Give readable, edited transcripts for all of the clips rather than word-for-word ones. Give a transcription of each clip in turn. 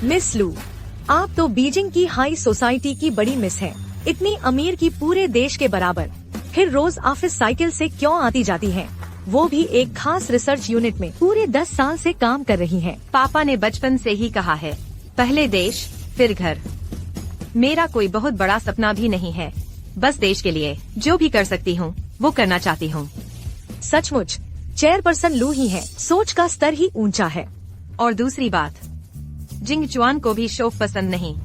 Miss लू, आप तो बीजिंग की हाई सोसाइटी की बड़ी मिस हैं। इतनी अमीर की पूरे देश के बराबर। फिर रोज ऑफिस साइकिल से क्यों आती जाती हैं? वो भी एक खास रिसर्च यूनिट में पूरे 10 साल से काम कर रही हैं। पापा ने बचपन से ही कहा है, पहले देश फिर घर। मेरा कोई बहुत बड़ा सपना भी नहीं है, बस देश के लिए जो भी कर सकती हूँ वो करना चाहती हूँ। सचमुच चेयरपर्सन लू ही है, सोच का स्तर ही ऊंचा है। और दूसरी बात, जिंग चुआन को भी शो पसंद नहीं।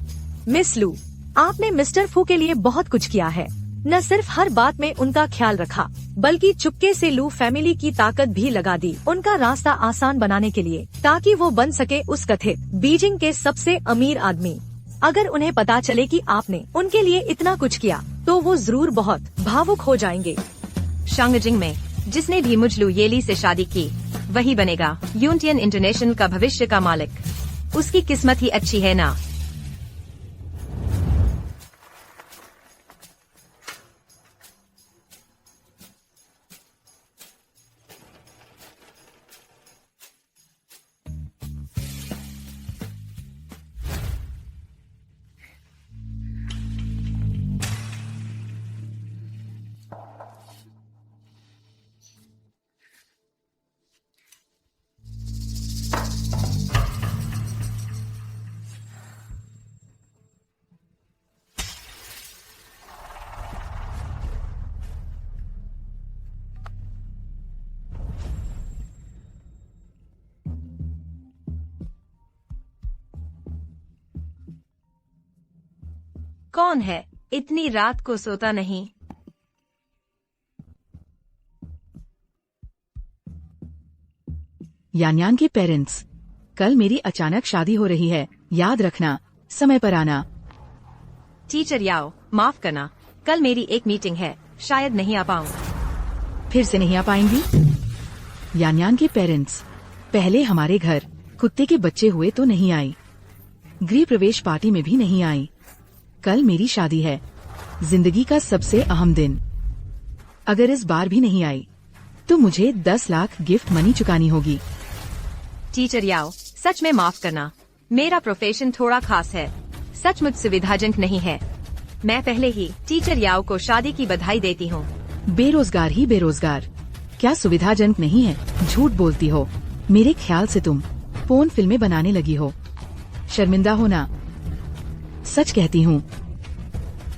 मिस लू, आपने मिस्टर फू के लिए बहुत कुछ किया है। न सिर्फ हर बात में उनका ख्याल रखा, बल्कि चुपके से लू फैमिली की ताकत भी लगा दी उनका रास्ता आसान बनाने के लिए, ताकि वो बन सके उस कथित बीजिंग के सबसे अमीर आदमी। अगर उन्हें पता चले कि आपने उनके लिए इतना कुछ किया, तो वो जरूर बहुत भावुक हो जाएंगे। शांगजिंग में जिसने भी मुझ लू येली से शादी की, वही बनेगा यूनियन इंटरनेशनल का भविष्य का मालिक। उसकी किस्मत ही अच्छी है ना। कौन है इतनी रात को सोता नहीं? यान के पेरेंट्स, कल मेरी अचानक शादी हो रही है, याद रखना समय पर आना। टीचर याओ, माफ करना, कल मेरी एक मीटिंग है, शायद नहीं आ पाऊँ। फिर से नहीं आ पाएंगी? यान के पेरेंट्स, पहले हमारे घर कुत्ते के बच्चे हुए तो नहीं आई, गृह प्रवेश पार्टी में भी नहीं आई। कल मेरी शादी है, जिंदगी का सबसे अहम दिन। अगर इस बार भी नहीं आई, तो मुझे 10 लाख गिफ्ट मनी चुकानी होगी। टीचर याओ, सच में माफ करना, मेरा प्रोफेशन थोड़ा खास है, सचमुच सुविधाजनक नहीं है। मैं पहले ही टीचर याओ को शादी की बधाई देती हूँ। बेरोजगार ही बेरोजगार, क्या सुविधाजनक नहीं है? झूठ बोलती हो। मेरे ख्याल से तुम पोर्न फिल्में बनाने लगी हो। शर्मिंदा हो ना? सच कहती हूँ,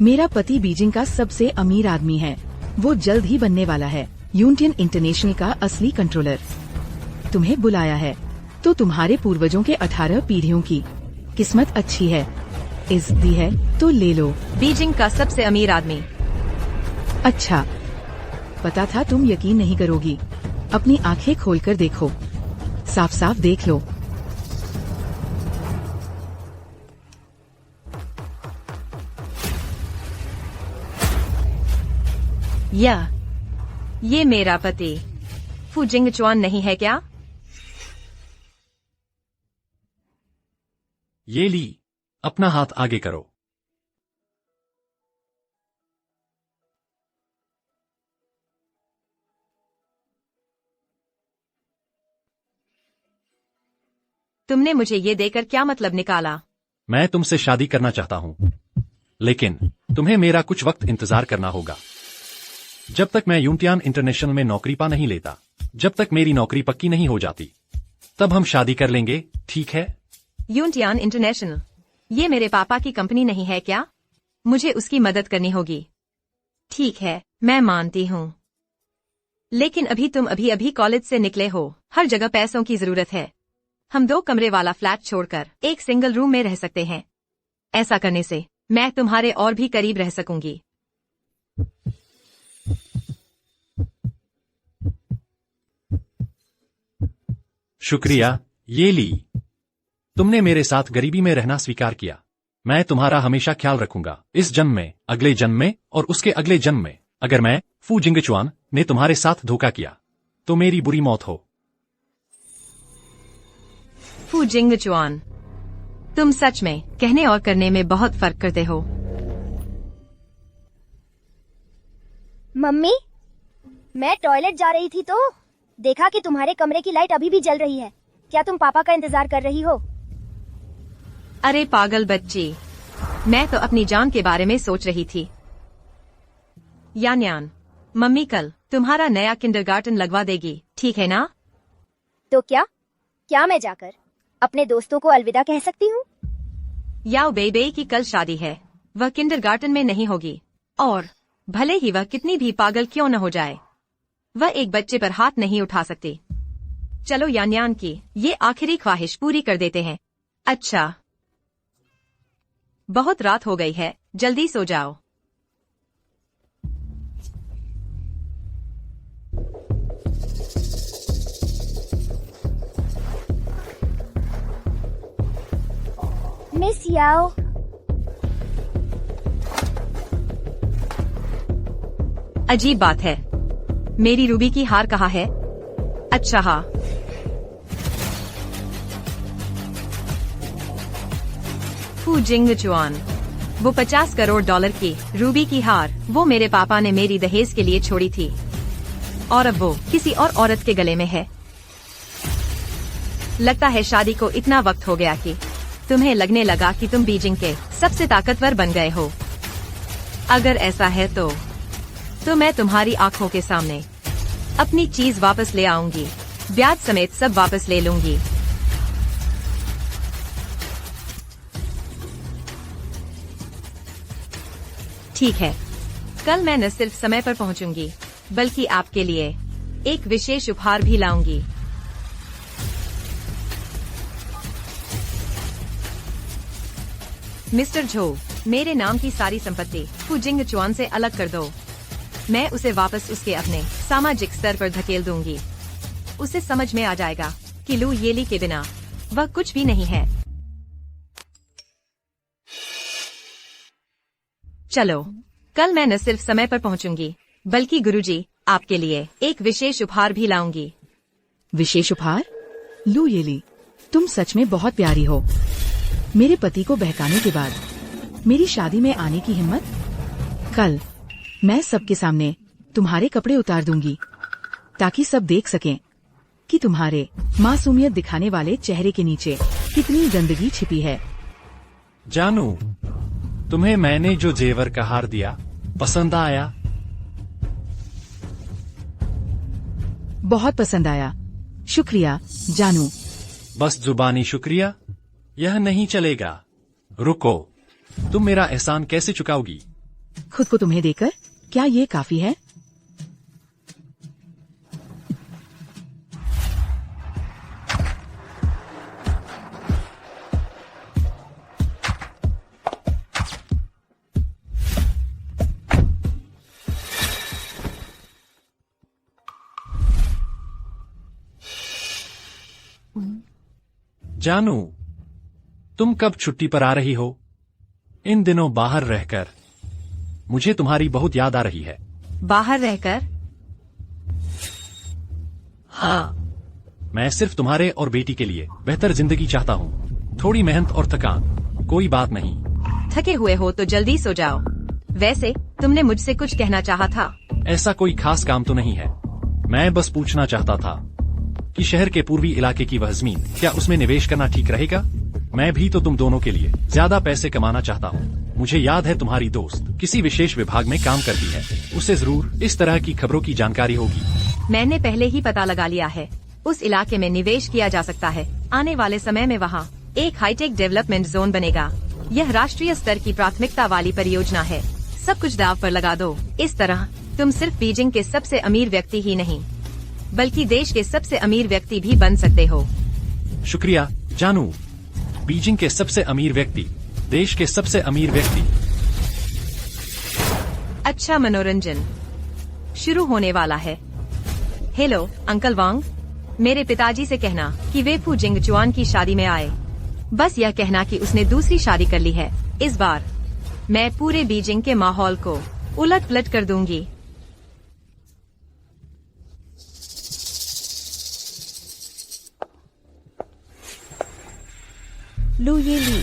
मेरा पति बीजिंग का सबसे अमीर आदमी है। वो जल्द ही बनने वाला है यूनियन इंटरनेशनल का असली कंट्रोलर। तुम्हें बुलाया है तो तुम्हारे पूर्वजों के 18 पीढ़ियों की किस्मत अच्छी है। इज्जत दी है तो ले लो। बीजिंग का सबसे अमीर आदमी। अच्छा, पता था तुम यकीन नहीं करोगी। अपनी आंखें खोलकर देखो, साफ साफ देख लो। ये मेरा पति फू जिंग चुआन नहीं है क्या? ये ली, अपना हाथ आगे करो। तुमने मुझे ये देकर क्या मतलब निकाला? मैं तुमसे शादी करना चाहता हूँ, लेकिन तुम्हें मेरा कुछ वक्त इंतजार करना होगा। जब तक मैं यूनियन इंटरनेशनल में नौकरी पा नहीं लेता, जब तक मेरी नौकरी पक्की नहीं हो जाती, तब हम शादी कर लेंगे, ठीक है? यूनियन इंटरनेशनल, ये मेरे पापा की कंपनी नहीं है क्या? मुझे उसकी मदद करनी होगी। ठीक है, मैं मानती हूँ, लेकिन अभी तुम अभी कॉलेज से निकले हो, हर जगह पैसों की जरूरत है। हम 2 कमरे वाला फ्लैट छोड़कर एक सिंगल रूम में रह सकते हैं। ऐसा करने से मैं तुम्हारे और भी करीब रह सकूंगी। शुक्रिया, ये ली, तुमने मेरे साथ गरीबी में रहना स्वीकार किया। मैं तुम्हारा हमेशा ख्याल रखूंगा, इस जन्म में, अगले जन्म में और उसके अगले जन्म में। अगर मैं फू जिंग चुआन ने तुम्हारे साथ धोखा किया, तो मेरी बुरी मौत हो। फू जिंग चुआन, तुम सच में कहने और करने में बहुत फर्क करते हो। मम्मी, मैं टॉयलेट जा रही थी तो देखा कि तुम्हारे कमरे की लाइट अभी भी जल रही है। क्या तुम पापा का इंतजार कर रही हो? अरे पागल बच्ची, मैं तो अपनी जान के बारे में सोच रही थी। यान्यान, मम्मी कल तुम्हारा नया किंडरगार्टन लगवा देगी, ठीक है ना? तो क्या मैं जाकर अपने दोस्तों को अलविदा कह सकती हूँ? याओ बेबे की कल शादी है, वह किंडरगार्टन में नहीं होगी। और भले ही वह कितनी भी पागल क्यों न हो जाए, वह एक बच्चे पर हाथ नहीं उठा सकती। चलो यान्यान की ये आखिरी ख्वाहिश पूरी कर देते हैं। अच्छा, बहुत रात हो गई है, जल्दी सो जाओ। मिस याओ, अजीब बात है, मेरी रूबी की हार कहाँ है? अच्छा हाँ, फू जिंग चुआन, वो 50 करोड़ डॉलर की रूबी की हार वो मेरे पापा ने मेरी दहेज के लिए छोड़ी थी, और अब वो किसी और औरत के गले में है। लगता है शादी को इतना वक्त हो गया कि तुम्हें लगने लगा कि तुम बीजिंग के सबसे ताकतवर बन गए हो। अगर ऐसा है तो मैं तुम्हारी आंखों के सामने अपनी चीज वापस ले आऊंगी, ब्याज समेत सब वापस ले लूंगी। ठीक है, कल मैं न सिर्फ समय पर पहुंचूंगी, बल्कि आपके लिए एक विशेष उपहार भी लाऊंगी। मिस्टर झो, मेरे नाम की सारी संपत्ति फुजिंग चुआन से अलग कर दो। मैं उसे वापस उसके अपने सामाजिक स्तर पर धकेल दूंगी। उसे समझ में आ जाएगा कि लू येली के बिना वह कुछ भी नहीं है। चलो, कल मैं न सिर्फ समय पर पहुंचूंगी, बल्कि गुरुजी आपके लिए एक विशेष उपहार भी लाऊंगी। विशेष उपहार? लू येली, तुम सच में बहुत प्यारी हो। मेरे पति को बहकाने के बाद मेरी शादी में आने की हिम्मत? कल मैं सबके सामने तुम्हारे कपड़े उतार दूंगी, ताकि सब देख सकें कि तुम्हारे मासूमियत दिखाने वाले चेहरे के नीचे कितनी गंदगी छिपी है। जानू, तुम्हें मैंने जो जेवर का हार दिया पसंद आया? बहुत पसंद आया, शुक्रिया जानू। बस जुबानी शुक्रिया? यह नहीं चलेगा। रुको, तुम मेरा एहसान कैसे चुकाओगी? खुद को तुम्हें देकर क्या ये काफी है? जानू, तुम कब छुट्टी पर आ रही हो? इन दिनों बाहर रहकर मुझे तुम्हारी बहुत याद आ रही है। बाहर रहकर? हाँ, मैं सिर्फ तुम्हारे और बेटी के लिए बेहतर जिंदगी चाहता हूँ। थोड़ी मेहनत और थकान, कोई बात नहीं। थके हुए हो तो जल्दी सो जाओ। वैसे तुमने मुझसे कुछ कहना चाहा था। ऐसा कोई खास काम तो नहीं है। मैं बस पूछना चाहता था कि शहर के पूर्वी इलाके की वह जमीन, क्या उसमें निवेश करना ठीक रहेगा? मैं भी तो तुम दोनों के लिए ज्यादा पैसे कमाना चाहता हूँ। मुझे याद है तुम्हारी दोस्त किसी विशेष विभाग में काम करती है। उसे जरूर इस तरह की खबरों की जानकारी होगी। मैंने पहले ही पता लगा लिया है। उस इलाके में निवेश किया जा सकता है। आने वाले समय में वहाँ एक हाईटेक डेवलपमेंट जोन बनेगा। यह राष्ट्रीय स्तर की प्राथमिकता वाली परियोजना है। सब कुछ दाव पर लगा दो। इस तरह तुम सिर्फ बीजिंग के सबसे अमीर व्यक्ति ही नहीं, बल्कि देश के सबसे अमीर व्यक्ति भी बन सकते हो। शुक्रिया जानू। बीजिंग के सबसे अमीर व्यक्ति, देश के सबसे अमीर व्यक्ति। अच्छा, मनोरंजन शुरू होने वाला है। हेलो अंकल वांग, मेरे पिताजी से कहना कि वे फू जिंग चुआन की शादी में आए। बस यह कहना कि उसने दूसरी शादी कर ली है। इस बार मैं पूरे बीजिंग के माहौल को उलट पलट कर दूंगी। लू येली,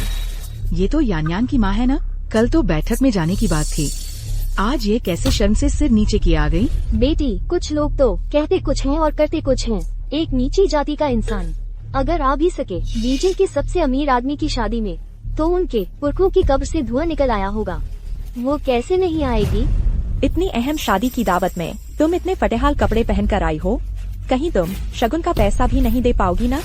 ये तो यान्यान की माँ है ना? कल तो बैठक में जाने की बात थी, आज ये कैसे शर्म से सिर नीचे किए आ गई? बेटी, कुछ लोग तो कहते कुछ हैं और करते कुछ हैं। एक नीची जाति का इंसान अगर आ भी सके बीजिंग के सबसे अमीर आदमी की शादी में, तो उनके पुरखों की कब्र से धुआं निकल आया होगा। वो कैसे नहीं आएगी? इतनी अहम शादी की दावत में तुम इतने फटेहाल कपड़े पहन कर आई हो, कहीं तुम शगुन का पैसा भी नहीं दे पाओगी ना?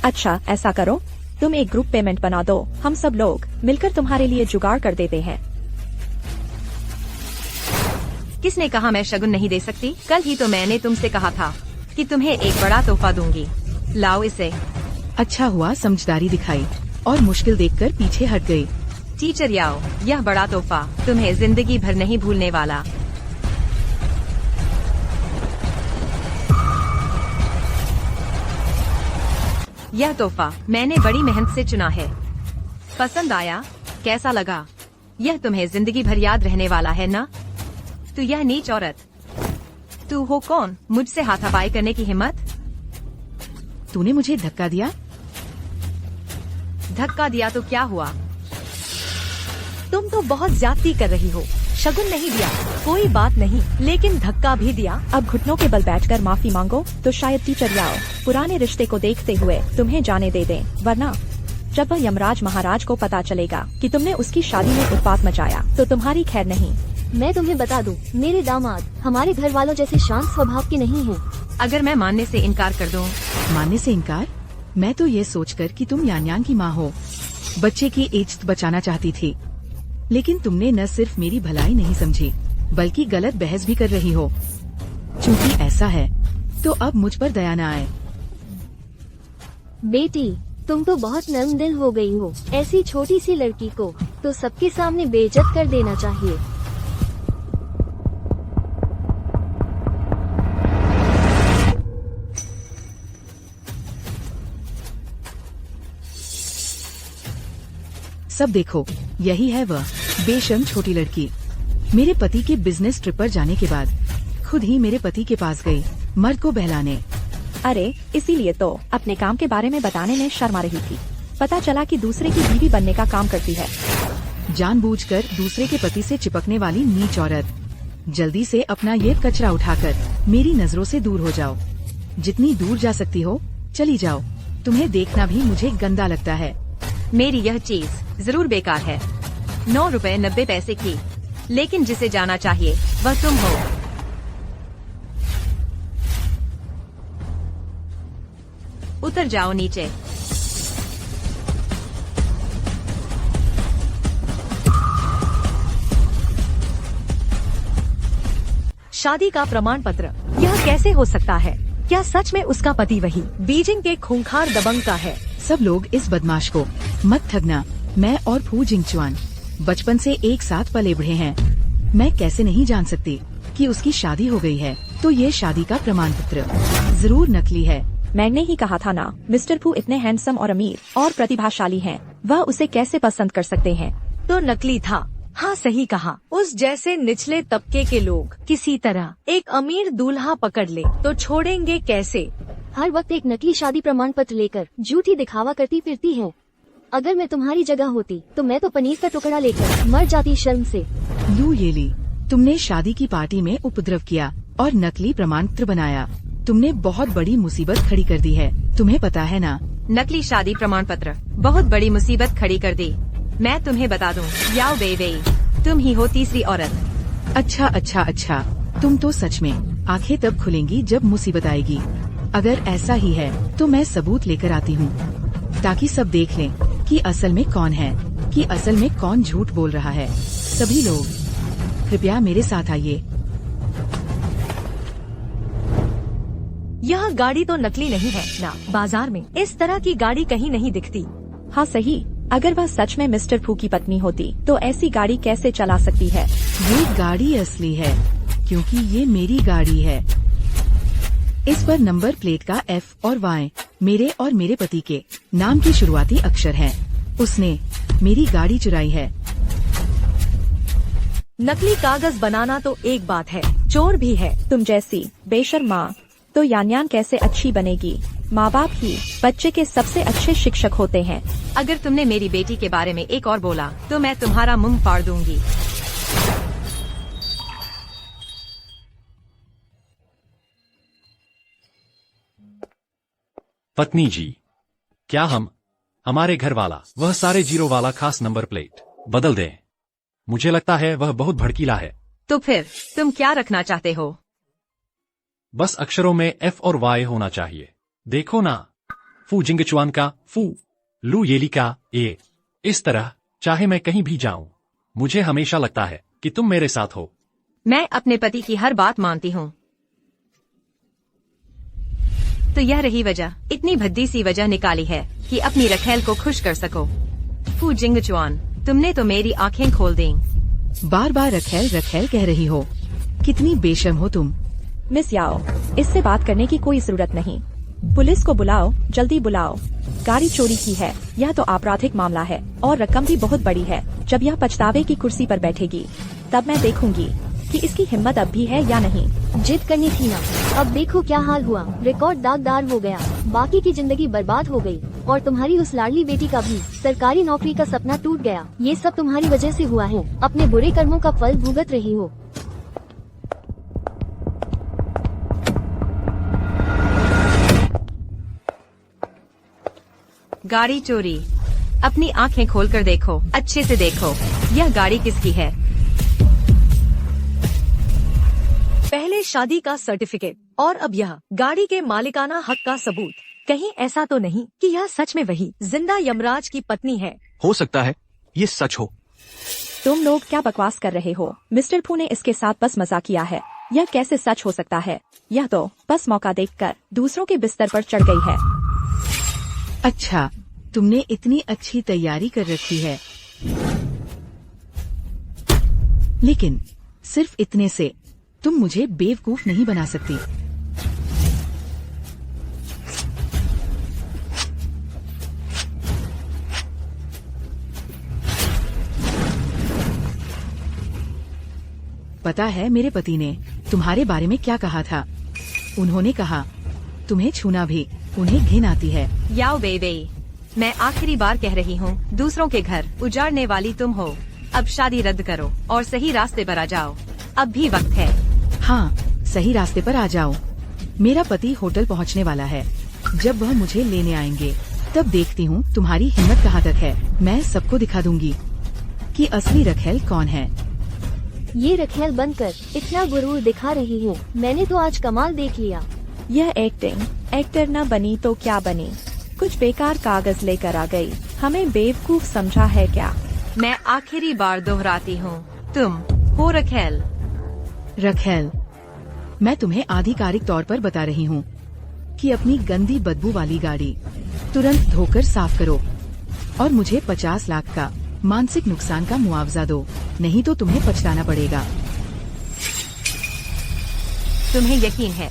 अच्छा ऐसा करो, तुम एक ग्रुप पेमेंट बना दो, हम सब लोग मिलकर तुम्हारे लिए जुगाड़ कर देते हैं। किसने कहा मैं शगुन नहीं दे सकती? कल ही तो मैंने तुमसे कहा था कि तुम्हें एक बड़ा तोहफा दूंगी। लाओ इसे। अच्छा हुआ समझदारी दिखाई और मुश्किल देखकर पीछे हट गई। टीचर याओ, यह बड़ा तोहफा तुम्हें जिंदगी भर नहीं भूलने वाला। यह तोहफा मैंने बड़ी मेहनत से चुना है। पसंद आया? कैसा लगा? यह तुम्हें जिंदगी भर याद रहने वाला है ना? तू यह नीच औरत, तू हो कौन मुझसे हाथापाई करने की हिम्मत? तूने मुझे धक्का दिया? धक्का दिया तो क्या हुआ? तुम तो बहुत ज्यादती कर रही हो। शगुन नहीं दिया कोई बात नहीं, लेकिन धक्का भी दिया। अब घुटनों के बल बैठकर माफी मांगो तो शायद टीचर याओ पुराने रिश्ते को देखते हुए तुम्हें जाने दे दें, वरना जब यमराज महाराज को पता चलेगा कि तुमने उसकी शादी में उत्पात मचाया तो तुम्हारी खैर नहीं। मैं तुम्हें बता दूं, मेरे दामाद हमारे घर वालों जैसे शांत स्वभाव के नहीं हैं। अगर मैं मानने से इनकार कर दूं? मानने से इनकार? मैं तो ये सोचकर कि तुम यान की माँ हो, बच्चे की इज्जत बचाना चाहती थी, लेकिन तुमने न सिर्फ मेरी भलाई नहीं समझी बल्कि गलत बहस भी कर रही हो। चूंकि ऐसा है तो अब मुझ पर दया न आए। बेटी, तुम तो बहुत नर्म दिल हो गई हो। ऐसी छोटी सी लड़की को तो सबके सामने बेइज्जत कर देना चाहिए। सब देखो, यही है वह बेशर्म छोटी लड़की। मेरे पति के बिजनेस ट्रिप पर जाने के बाद खुद ही मेरे पति के पास गई मर्द को बहलाने। अरे इसीलिए तो अपने काम के बारे में बताने में शर्मा रही थी। पता चला कि दूसरे की बीवी बनने का काम करती है। जानबूझकर दूसरे के पति से चिपकने वाली नीच औरत, जल्दी से अपना ये कचरा उठाकर मेरी नजरों से दूर हो जाओ। जितनी दूर जा सकती हो चली जाओ। तुम्हें देखना भी मुझे गंदा लगता है। मेरी यह चीज जरूर बेकार है, 9 रुपए 90 पैसे की, लेकिन जिसे जाना चाहिए वह तुम हो। उतर जाओ नीचे। शादी का प्रमाण पत्र, यह कैसे हो सकता है? क्या सच में उसका पति वही बीजिंग के खूंखार दबंग का है? सब लोग इस बदमाश को मत ठगना। मैं और फू जिंगचुआन बचपन से एक साथ पले बढ़े हैं। मैं कैसे नहीं जान सकती कि उसकी शादी हो गई है। तो ये शादी का प्रमाण पत्र जरूर नकली है। मैंने ही कहा था ना, मिस्टर फू इतने हैंडसम और अमीर और प्रतिभाशाली हैं, वह उसे कैसे पसंद कर सकते हैं? तो नकली था। हाँ सही कहा। उस जैसे निचले तबके के लोग किसी तरह एक अमीर दूल्हा पकड़ ले तो छोड़ेंगे कैसे? हर वक्त एक नकली शादी प्रमाण पत्र लेकर झूठी दिखावा करती फिरती है। अगर मैं तुम्हारी जगह होती तो मैं तो पनीर का टुकड़ा लेकर मर जाती शर्म से। लू ये ली, तुमने शादी की पार्टी में उपद्रव किया और नकली प्रमाण पत्र बनाया। तुमने बहुत बड़ी मुसीबत खड़ी कर दी है, तुम्हें पता है ना? नकली शादी प्रमाण पत्र बहुत बड़ी मुसीबत खड़ी कर दी। मैं तुम्हें बता दूं, याओ बेबे, तुम ही हो तीसरी औरत। अच्छा, तुम तो सच में आंखें तब खुलेंगी जब मुसीबत आएगी। अगर ऐसा ही है तो मैं सबूत लेकर आती हूँ, ताकि सब देख लें कि असल में कौन है, कि असल में कौन झूठ बोल रहा है। सभी लोग कृपया मेरे साथ आइए। यह गाड़ी तो नकली नहीं है ना? बाजार में इस तरह की गाड़ी कहीं नहीं दिखती। हाँ सही, अगर वह सच में मिस्टर फू की पत्नी होती तो ऐसी गाड़ी कैसे चला सकती है? ये गाड़ी असली है क्योंकि ये मेरी गाड़ी है। इस पर नंबर प्लेट का F और Y मेरे और मेरे पति के नाम की शुरुआती अक्षर हैं। उसने मेरी गाड़ी चुराई है। नकली कागज बनाना तो एक बात है, चोर भी है। तुम जैसी बेशर्मा तो यान कैसे अच्छी बनेगी? माँ बाप ही बच्चे के सबसे अच्छे शिक्षक होते हैं। अगर तुमने मेरी बेटी के बारे में एक और बोला तो मैं तुम्हारा मुंह फाड़ दूंगी। पत्नी जी, क्या हम हमारे घर वाला वह सारे जीरो वाला खास नंबर प्लेट बदल दें। मुझे लगता है वह बहुत भड़कीला है। तो फिर तुम क्या रखना चाहते हो? बस अक्षरों में F और Y होना चाहिए। देखो ना, फू जिंगचुआन का फू, लू येली का ए। इस तरह चाहे मैं कहीं भी जाऊं, मुझे हमेशा लगता है कि तुम मेरे साथ हो। मैं अपने पति की हर बात मानती हूँ। तो यह रही वजह, इतनी भद्दी सी वजह निकाली है कि अपनी रखेल को खुश कर सको। फू जिंगचुआन, तुमने तो मेरी आंखें खोल दी। बार बार रखेल रखेल कह रही हो। कितनी बेशर्म हो तुम। मिस याओ, इससे बात करने की कोई जरूरत नहीं। पुलिस को बुलाओ, जल्दी बुलाओ। गाड़ी चोरी की है, यह तो आपराधिक मामला है और रकम भी बहुत बड़ी है। जब यह पछतावे की कुर्सी पर बैठेगी, तब मैं देखूंगी कि इसकी हिम्मत अब भी है या नहीं। जिद करनी थी ना, अब देखो क्या हाल हुआ। रिकॉर्ड दागदार हो गया, बाकी की जिंदगी बर्बाद हो गई और तुम्हारी उस लाडली बेटी का भी सरकारी नौकरी का सपना टूट गया। ये सब तुम्हारी वजह से हुआ है। अपने बुरे कर्मों का फल भुगत रही हो। गाड़ी चोरी, अपनी आंखें खोलकर देखो, अच्छे से देखो, यह गाड़ी किसकी है? पहले शादी का सर्टिफिकेट और अब यह गाड़ी के मालिकाना हक का सबूत। कहीं ऐसा तो नहीं कि यह सच में वही जिंदा यमराज की पत्नी है? हो सकता है ये सच हो। तुम लोग क्या बकवास कर रहे हो? मिस्टर फू ने इसके साथ बस मजाक किया है। यह कैसे सच हो सकता है? यह तो बस मौका देखकर दूसरों के बिस्तर पर चढ़ गई है। अच्छा, तुमने इतनी अच्छी तैयारी कर रखी है, लेकिन सिर्फ इतने से तुम मुझे बेवकूफ नहीं बना सकती। पता है मेरे पति ने तुम्हारे बारे में क्या कहा था? उन्होंने कहा तुम्हें छूना भी उन्हें घिन आती है। याओ बेबे, मैं आखिरी बार कह रही हूँ, दूसरों के घर उजाड़ने वाली तुम हो। अब शादी रद्द करो और सही रास्ते पर आ जाओ। अब भी वक्त है। हाँ, सही रास्ते पर आ जाओ। मेरा पति होटल पहुँचने वाला है। जब वह मुझे लेने आएंगे, तब देखती हूँ तुम्हारी हिम्मत कहाँ तक है। मैं सबको दिखा दूंगी कि असली रखेल कौन है। ये रखेल बनकर इतना गुरूर दिखा रही है। मैंने तो आज कमाल देख लिया। यह एक्टर न बनी तो क्या बनी? कुछ बेकार कागज लेकर आ गई। हमें बेवकूफ समझा है क्या? मैं आखिरी बार दोहराती हूँ, तुम हो रखेल। रखेल, मैं तुम्हें आधिकारिक तौर पर बता रही हूँ कि अपनी गंदी बदबू वाली गाड़ी तुरंत धोकर साफ करो और मुझे 50 लाख का मानसिक नुकसान का मुआवजा दो, नहीं तो तुम्हें पछताना पड़ेगा। तुम्हें यकीन है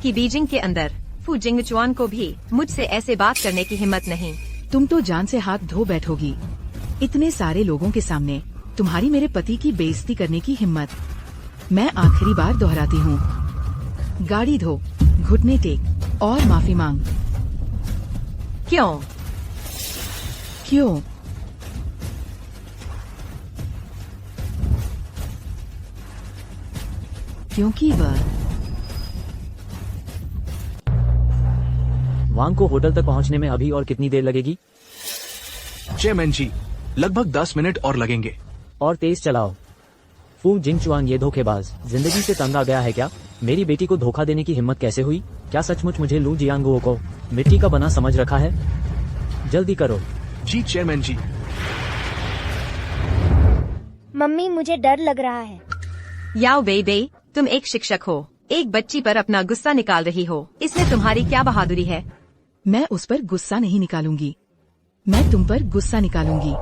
कि बीजिंग के अंदर फू जिंगचुआन को भी मुझसे ऐसे बात करने की हिम्मत नहीं? तुम तो जान से हाथ धो बैठोगी। इतने सारे लोगों के सामने तुम्हारी मेरे पति की बेइज्जती करने की हिम्मत। मैं आखिरी बार दोहराती हूँ, गाड़ी धो, घुटने टेक और माफी मांग। क्यों? क्यों? क्योंकि वह वांग को होटल तक पहुंचने में अभी और कितनी देर लगेगी? चेयरमैन जी, लगभग 10 मिनट और लगेंगे। और तेज चलाओ। फू जिंगचुआन ये धोखेबाज जिंदगी से तंग आ गया है क्या? मेरी बेटी को धोखा देने की हिम्मत कैसे हुई? क्या सचमुच मुझे लू जियांगुओ को मिट्टी का बना समझ रखा है? जल्दी करो। जी चेयरमैन जी। मम्मी, मुझे डर लग रहा है। याओ बेबे, तुम एक शिक्षक हो, एक बच्ची पर अपना गुस्सा निकाल रही हो। इसमें तुम्हारी क्या बहादुरी है? मैं उस पर गुस्सा नहीं निकालूंगी, मैं तुम पर गुस्सा निकालूंगी।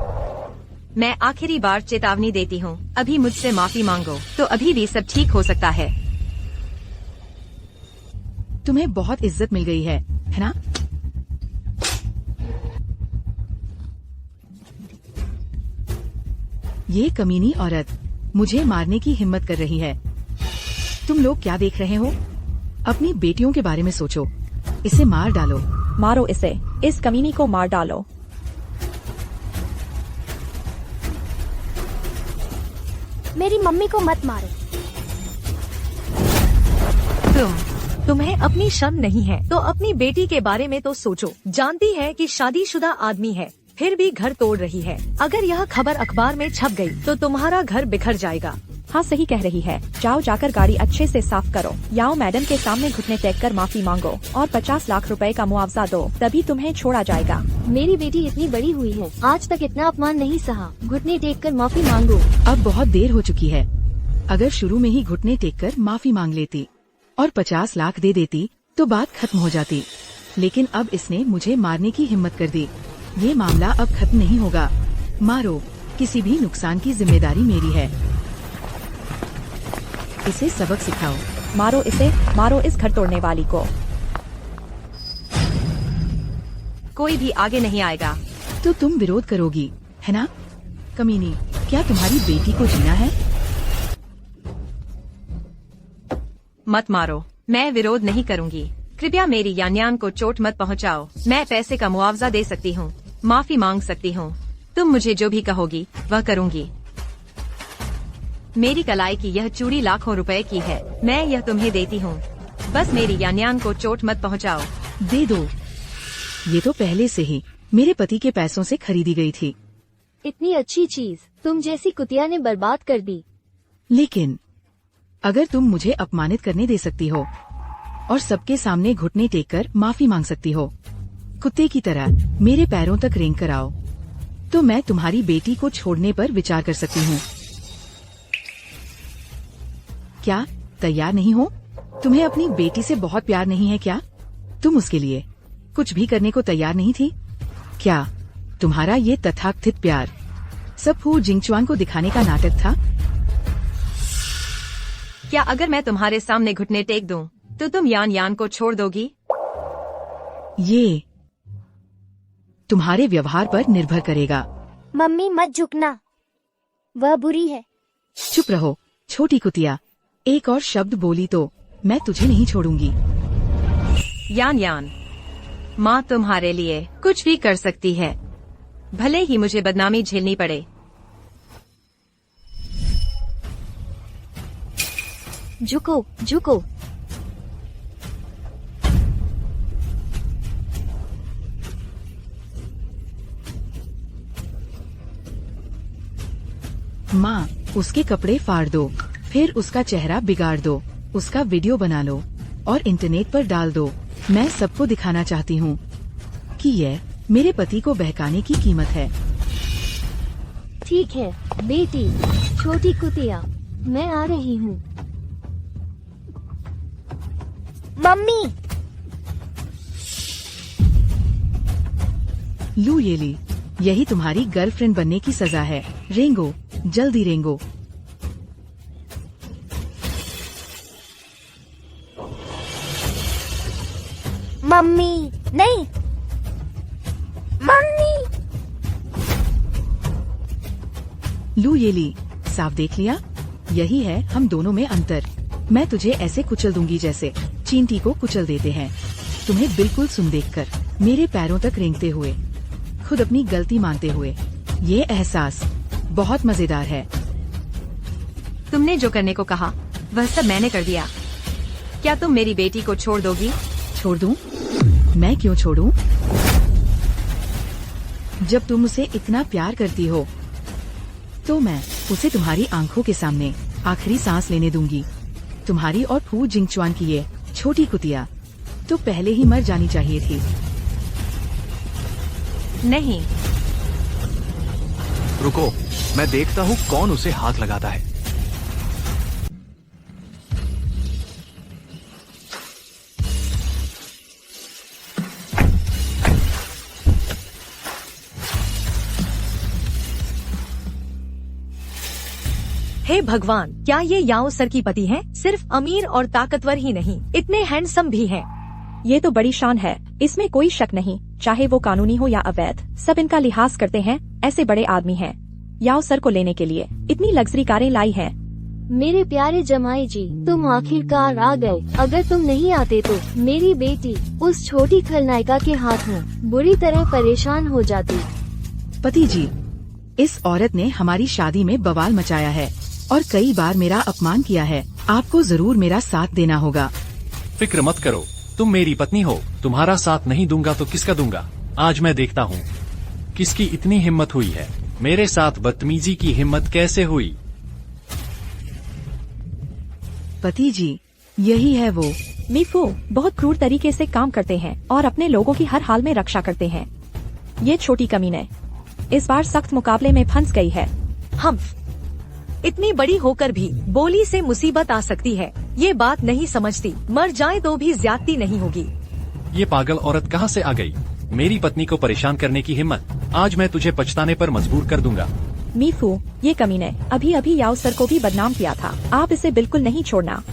मैं आखिरी बार चेतावनी देती हूँ, अभी मुझसे माफी मांगो तो अभी भी सब ठीक हो सकता है। तुम्हें बहुत इज्जत मिल गई है ना? ये कमीनी औरत मुझे मारने की हिम्मत कर रही है। तुम लोग क्या देख रहे हो? अपनी बेटियों के बारे में सोचो। इसे मार डालो। मारो इसे, इस कमीनी को मार डालो। मेरी मम्मी को मत मारो। तुम्हें अपनी शर्म नहीं है तो अपनी बेटी के बारे में तो सोचो। जानती है कि शादीशुदा आदमी है, फिर भी घर तोड़ रही है। अगर यह खबर अखबार में छप गई तो तुम्हारा घर बिखर जाएगा। हाँ सही कह रही है। जाओ जाकर गाड़ी अच्छे से साफ करो। याओ मैडम के सामने घुटने टेक कर माफी मांगो और 50 लाख रुपए का मुआवजा दो, तभी तुम्हें छोड़ा जाएगा। मेरी बेटी इतनी बड़ी हुई है, आज तक इतना अपमान नहीं सहा। घुटने टेक कर माफी मांगो। अब बहुत देर हो चुकी है। अगर शुरू में ही घुटने टेक कर माफी मांग लेती और 50 लाख दे देती तो बात खत्म हो जाती, लेकिन अब इसने मुझे मारने की हिम्मत कर दी। ये मामला अब खत्म नहीं होगा। मारो, किसी भी नुकसान की जिम्मेदारी मेरी है। इसे सबक सिखाओ। मारो इसे, मारो इस घर तोड़ने वाली को। कोई भी आगे नहीं आएगा। तो तुम विरोध करोगी, है ना? कमीनी, क्या तुम्हारी बेटी को जीना है? मत मारो, मैं विरोध नहीं करूंगी। कृपया मेरी यान्यान को चोट मत पहुंचाओ। मैं पैसे का मुआवजा दे सकती हूँ, माफी मांग सकती हूँ। तुम मुझे जो भी कहोगी वह करूंगी। मेरी कलाई की यह चूड़ी लाखों रुपए की है, मैं यह तुम्हें देती हूँ। बस मेरी यान्यान को चोट मत पहुँचाओ। दे दो। ये तो पहले से ही मेरे पति के पैसों से खरीदी गई थी। इतनी अच्छी चीज तुम जैसी कुतिया ने बर्बाद कर दी। लेकिन अगर तुम मुझे अपमानित करने दे सकती हो और सबके सामने घुटने टेक कर माफी मांग सकती हो, कुत्ते की तरह मेरे पैरों तक रेंग कर आओ, तो मैं तुम्हारी बेटी को छोड़ने पर विचार कर सकती हूँ। क्या तैयार नहीं हो? तुम्हें अपनी बेटी से बहुत प्यार नहीं है क्या? तुम उसके लिए कुछ भी करने को तैयार नहीं थी क्या? तुम्हारा ये तथाकथित प्यार सब फू जिंगचुआन को दिखाने का नाटक था? क्या अगर मैं तुम्हारे सामने घुटने टेक दूं, तो तुम यान यान को छोड़ दोगी? ये तुम्हारे व्यवहार पर निर्भर करेगा। मम्मी मत झुकना, वह बुरी है। चुप रहो छोटी कुतिया, एक और शब्द बोली तो मैं तुझे नहीं छोड़ूंगी। यान यान, माँ तुम्हारे लिए कुछ भी कर सकती है, भले ही मुझे बदनामी झेलनी पड़े। झुको झुको। माँ, उसके कपड़े फाड़ दो, फिर उसका चेहरा बिगाड़ दो, उसका वीडियो बना लो और इंटरनेट पर डाल दो। मैं सबको दिखाना चाहती हूँ कि यह मेरे पति को बहकाने की कीमत है। ठीक है बेटी, छोटी कुतिया, मैं आ रही हूँ। मम्मी। लू ये ली, यही तुम्हारी गर्लफ्रेंड बनने की सजा है। रेंगो, जल्दी रेंगो। मम्मी नहीं, मम्मी। लू ये ली, साफ देख लिया? यही है हम दोनों में अंतर। मैं तुझे ऐसे कुचल दूंगी जैसे चींटी को कुचल देते हैं। तुम्हें बिल्कुल सुन देखकर मेरे पैरों तक रेंगते हुए, खुद अपनी गलती मानते हुए। ये एहसास बहुत मजेदार है। तुमने जो करने को कहा वह सब मैंने कर दिया। क्या तुम मेरी बेटी को छोड़ दोगी? छोड़ दूं? मैं क्यों छोड़ूं? जब तुम उसे इतना प्यार करती हो तो मैं उसे तुम्हारी आंखों के सामने आखिरी सांस लेने दूंगी। तुम्हारी और फू जिंगचुआन की ये छोटी कुतिया तो पहले ही मर जानी चाहिए थी। नहीं। रुको, मैं देखता हूँ कौन उसे हाथ लगाता है। हे भगवान, क्या ये याओ सर की पति हैं? सिर्फ अमीर और ताकतवर ही नहीं, इतने हैंडसम भी हैं। ये तो बड़ी शान है, इसमें कोई शक नहीं। चाहे वो कानूनी हो या अवैध, सब इनका लिहाज करते हैं। ऐसे बड़े आदमी हैं। याओ सर को लेने के लिए इतनी लग्जरी कारें लाई हैं। मेरे प्यारे जमाई जी, तुम आखिरकार आ गए। अगर तुम नहीं आते तो मेरी बेटी उस छोटी खलनायिका के हाथों बुरी तरह परेशान हो जाती। पति जी, इस औरत ने हमारी शादी में बवाल मचाया है और कई बार मेरा अपमान किया है। आपको जरूर मेरा साथ देना होगा। फिक्र मत करो, तुम मेरी पत्नी हो, तुम्हारा साथ नहीं दूंगा तो किसका दूंगा। आज मैं देखता हूँ किसकी इतनी हिम्मत हुई है, मेरे साथ बदतमीजी की हिम्मत कैसे हुई। पति जी, यही है वो। मीफू बहुत क्रूर तरीके से काम करते हैं और अपने लोगों की हर हाल में रक्षा करते हैं। ये छोटी कमीने इस बार सख्त मुकाबले में फंस गई है। हम इतनी बड़ी होकर भी बोली से मुसीबत आ सकती है, ये बात नहीं समझती। मर जाए तो भी ज्यादती नहीं होगी। ये पागल औरत कहाँ से आ गई, मेरी पत्नी को परेशान करने की हिम्मत। आज मैं तुझे पछताने पर मजबूर कर दूंगा। मीफू ये कमीने अभी अभी याओ सर को भी बदनाम किया था, आप इसे बिल्कुल नहीं छोड़ना।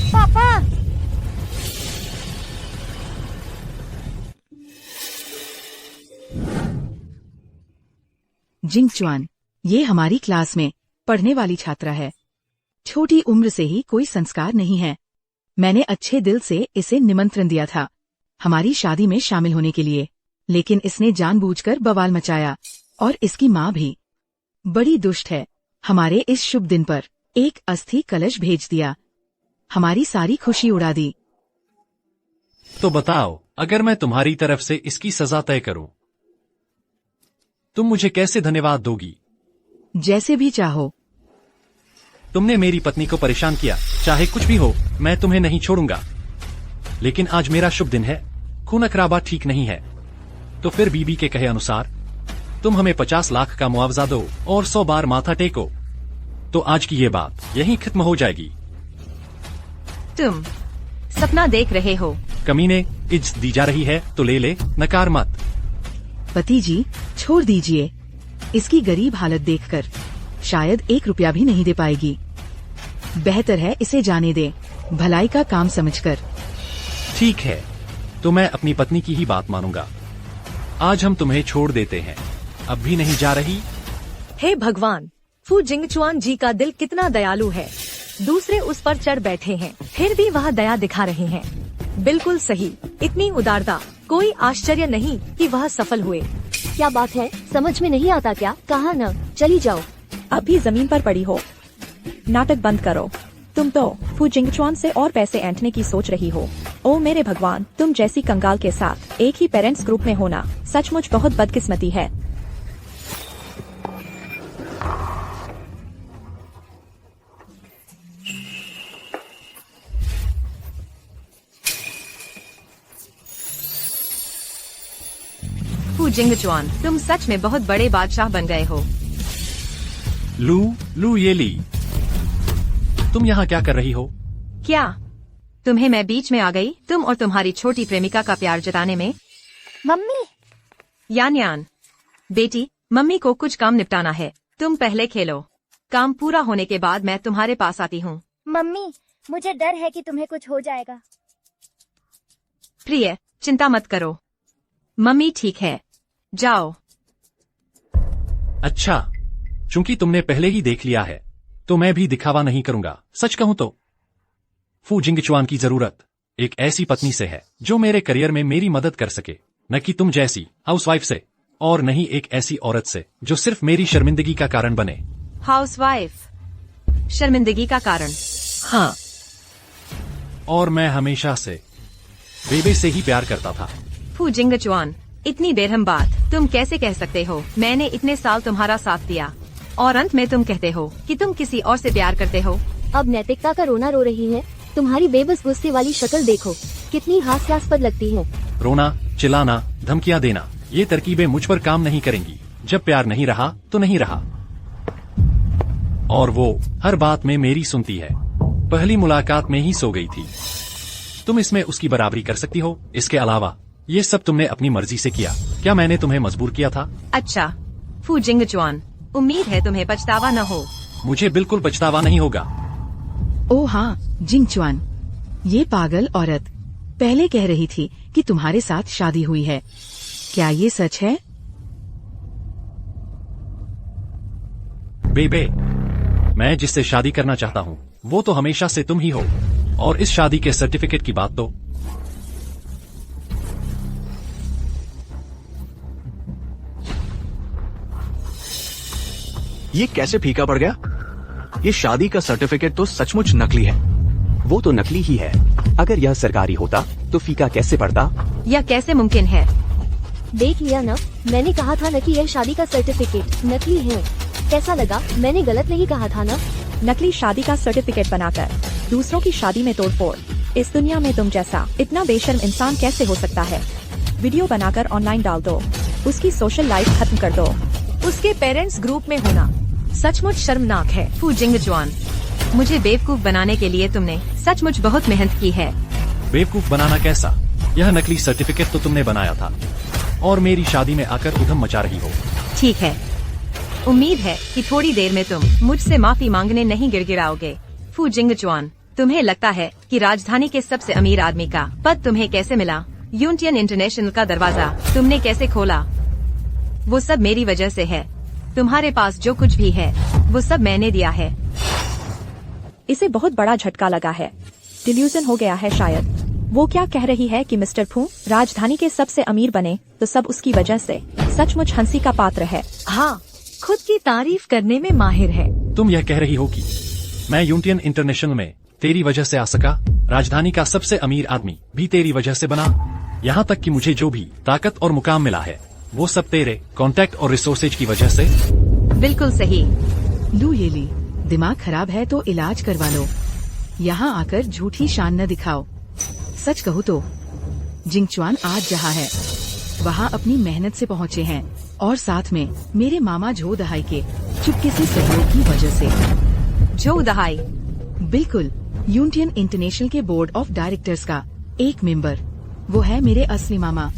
पापा जिंग चुआन, ये हमारी क्लास में पढ़ने वाली छात्रा है। छोटी उम्र से ही कोई संस्कार नहीं है। मैंने अच्छे दिल से इसे निमंत्रण दिया था हमारी शादी में शामिल होने के लिए, लेकिन इसने जानबूझकर बवाल मचाया। और इसकी माँ भी बड़ी दुष्ट है। हमारे इस शुभ दिन पर एक अस्थि कलश भेज दिया, हमारी सारी खुशी उड़ा दी। तो बताओ, अगर मैं तुम्हारी तरफ से इसकी सजा तय करूं, तुम मुझे कैसे धन्यवाद दोगी? जैसे भी चाहो। तुमने मेरी पत्नी को परेशान किया, चाहे कुछ भी हो, मैं तुम्हें नहीं छोड़ूंगा। लेकिन आज मेरा शुभ दिन है, खून खराबा ठीक नहीं है। तो फिर बीबी के कहे अनुसार तुम हमें 50 लाख का मुआवजा दो और 100 बार माथा टेको। तो आज की ये बात यहीं खत्म हो जाएगी। तुम सपना देख रहे हो। कमीने, इज्जत दी जा रही है तो ले ले, नकार मत। पति जी, छोड़ दीजिए। इसकी गरीब हालत देखकर शायद 1 रुपया भी नहीं दे पाएगी। बेहतर है इसे जाने दे, भलाई का काम समझकर। ठीक है, तो मैं अपनी पत्नी की ही बात मानूंगा। आज हम तुम्हें छोड़ देते हैं। अब भी नहीं जा रही? हे भगवान, फू जिंगचुआन जी का दिल कितना दयालु है। दूसरे उस पर चढ़ बैठे हैं, फिर भी वह दया दिखा रहे हैं। बिल्कुल सही, इतनी उदारता। कोई आश्चर्य नहीं कि वह सफल हुए। क्या बात है, समझ में नहीं आता क्या? कहा न, चली जाओ। अब भी जमीन पर पड़ी हो। नाटक बंद करो। तुम तो फू जिंगचुआन से और पैसे ऐंठने की सोच रही हो। ओ मेरे भगवान, तुम जैसी कंगाल के साथ एक ही पेरेंट्स ग्रुप में होना सचमुच बहुत बदकिस्मती है। फू जिंगचुआन, तुम सच में बहुत बड़े बादशाह बन गए हो। लू ये ली, तुम यहाँ क्या कर रही हो? क्या तुम्हें मैं बीच में आ गई? तुम और तुम्हारी छोटी प्रेमिका का प्यार जताने में। मम्मी यान यान, बेटी, मम्मी को कुछ काम निपटाना है, तुम पहले खेलो। काम पूरा होने के बाद मैं तुम्हारे पास आती हूँ। मम्मी, मुझे डर है कि तुम्हें कुछ हो जाएगा। प्रिय, चिंता मत करो, मम्मी ठीक है, जाओ। अच्छा, चूंकि तुमने पहले ही देख लिया है तो मैं भी दिखावा नहीं करूंगा। सच कहूं तो फू जिंगचुआन की जरूरत एक ऐसी पत्नी से है जो मेरे करियर में मेरी मदद कर सके, न कि तुम जैसी हाउसवाइफ से, और नहीं एक ऐसी औरत से जो सिर्फ मेरी शर्मिंदगी का कारण बने। हाउसवाइफ, शर्मिंदगी का कारण? हाँ, और मैं हमेशा से बेबे से ही प्यार करता था। फू जिंगचुआन, इतनी बेरहम बात तुम कैसे कह सकते हो? मैंने इतने साल तुम्हारा साथ दिया और अंत में तुम कहते हो कि तुम किसी और से प्यार करते हो। अब नैतिकता का रोना रो रही है। तुम्हारी बेबस गुस्से वाली शक्ल देखो, कितनी हास्यास्पद लगती है। रोना, चिल्लाना, धमकियां देना, ये तरकीबें मुझ पर काम नहीं करेंगी। जब प्यार नहीं रहा तो नहीं रहा, और वो हर बात में मेरी सुनती है। पहली मुलाकात में ही सो गई थी। तुम इसमें उसकी बराबरी कर सकती हो। इसके अलावा ये सब तुमने अपनी मर्जी से किया। क्या मैंने तुम्हें मजबूर किया था? अच्छा फू जिंगचुआन, उम्मीद है तुम्हें पछतावा न हो। मुझे बिल्कुल पछतावा नहीं होगा। ओ हाँ जिंगचुआन, ये पागल औरत पहले कह रही थी कि तुम्हारे साथ शादी हुई है। क्या ये सच है? बेबे, मैं जिससे शादी करना चाहता हूँ वो तो हमेशा से तुम ही हो, और इस शादी के सर्टिफिकेट की बात तो ये कैसे फीका पड़ गया? ये शादी का सर्टिफिकेट तो सचमुच नकली है। वो तो नकली ही है। अगर यह सरकारी होता तो फीका कैसे पड़ता? यह कैसे मुमकिन है? देख लिया ना, मैंने कहा था न कि यह शादी का सर्टिफिकेट नकली है। कैसा लगा? मैंने गलत नहीं कहा था ना? नकली शादी का सर्टिफिकेट बनाकर दूसरों की शादी में तोड़फोड़। इस दुनिया में तुम जैसा इतना बेशर्म इंसान कैसे हो सकता है? वीडियो बनाकर ऑनलाइन डाल दो, उसकी सोशल लाइफ खत्म कर दो। उसके पेरेंट्स ग्रुप में होना सचमुच शर्मनाक है। फू जिंगचुआन, मुझे बेवकूफ बनाने के लिए तुमने सचमुच बहुत मेहनत की है। बेवकूफ बनाना कैसा? यह नकली सर्टिफिकेट तो तुमने बनाया था और मेरी शादी में आकर उधम मचा रही हो। ठीक है, उम्मीद है कि थोड़ी देर में तुम मुझसे माफी मांगने नहीं गिड़गिड़ाओगे। फू जिंगचुआन, तुम्हें लगता है कि राजधानी के सबसे अमीर आदमी का पद तुम्हें कैसे मिला? यूनियन इंटरनेशनल का दरवाजा तुमने कैसे खोला? वो सब मेरी वजह से है। तुम्हारे पास जो कुछ भी है वो सब मैंने दिया है। इसे बहुत बड़ा झटका लगा है, डिल्यूजन हो गया है शायद। वो क्या कह रही है कि मिस्टर फू राजधानी के सबसे अमीर बने तो सब उसकी वजह से। सचमुच हंसी का पात्र है। हाँ, खुद की तारीफ करने में माहिर है। तुम यह कह रही हो कि मैं यूनियन इंटरनेशनल में तेरी वजह से आ सका? राजधानी का सबसे अमीर आदमी भी तेरी वजह से बना? यहाँ तक कि मुझे जो भी ताकत और मुकाम मिला है वो सब तेरे कॉन्टैक्ट और रिसोर्सेज की वजह से। बिल्कुल सही। लू ये ली, दिमाग खराब है तो इलाज करवा लो। यहाँ आकर झूठी शान न दिखाओ। सच कहूँ तो जिंगचुआन आज जहाँ है वहाँ अपनी मेहनत से पहुँचे हैं और साथ में मेरे मामा झो दहाई के चुपके से सहयोग की वजह से। जो दहाई? बिल्कुल, यूनियन इंटरनेशनल के बोर्ड ऑफ डायरेक्टर्स का एक मेंबर। वो है मेरे असली मामा।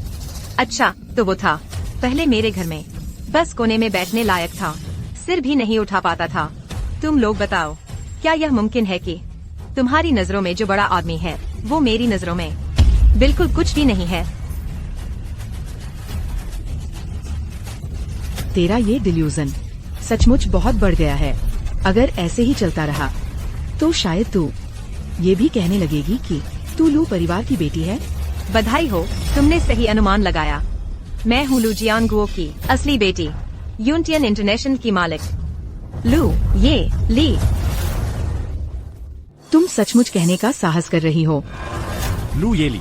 अच्छा, तो वो था पहले मेरे घर में, बस कोने में बैठने लायक था, सिर भी नहीं उठा पाता था। तुम लोग बताओ, क्या यह मुमकिन है कि तुम्हारी नजरों में जो बड़ा आदमी है वो मेरी नजरों में बिल्कुल कुछ भी नहीं है? तेरा ये डिल्यूजन सचमुच बहुत बढ़ गया है। अगर ऐसे ही चलता रहा तो शायद तू ये भी कहने लगेगी कि तू लू परिवार की बेटी है। बधाई हो, तुमने सही अनुमान लगाया। मैं हूँ लू जियांगुओ की असली बेटी, यूनियन इंटरनेशनल की मालिक लू ये ली। तुम सचमुच कहने का साहस कर रही हो। लू ये ली,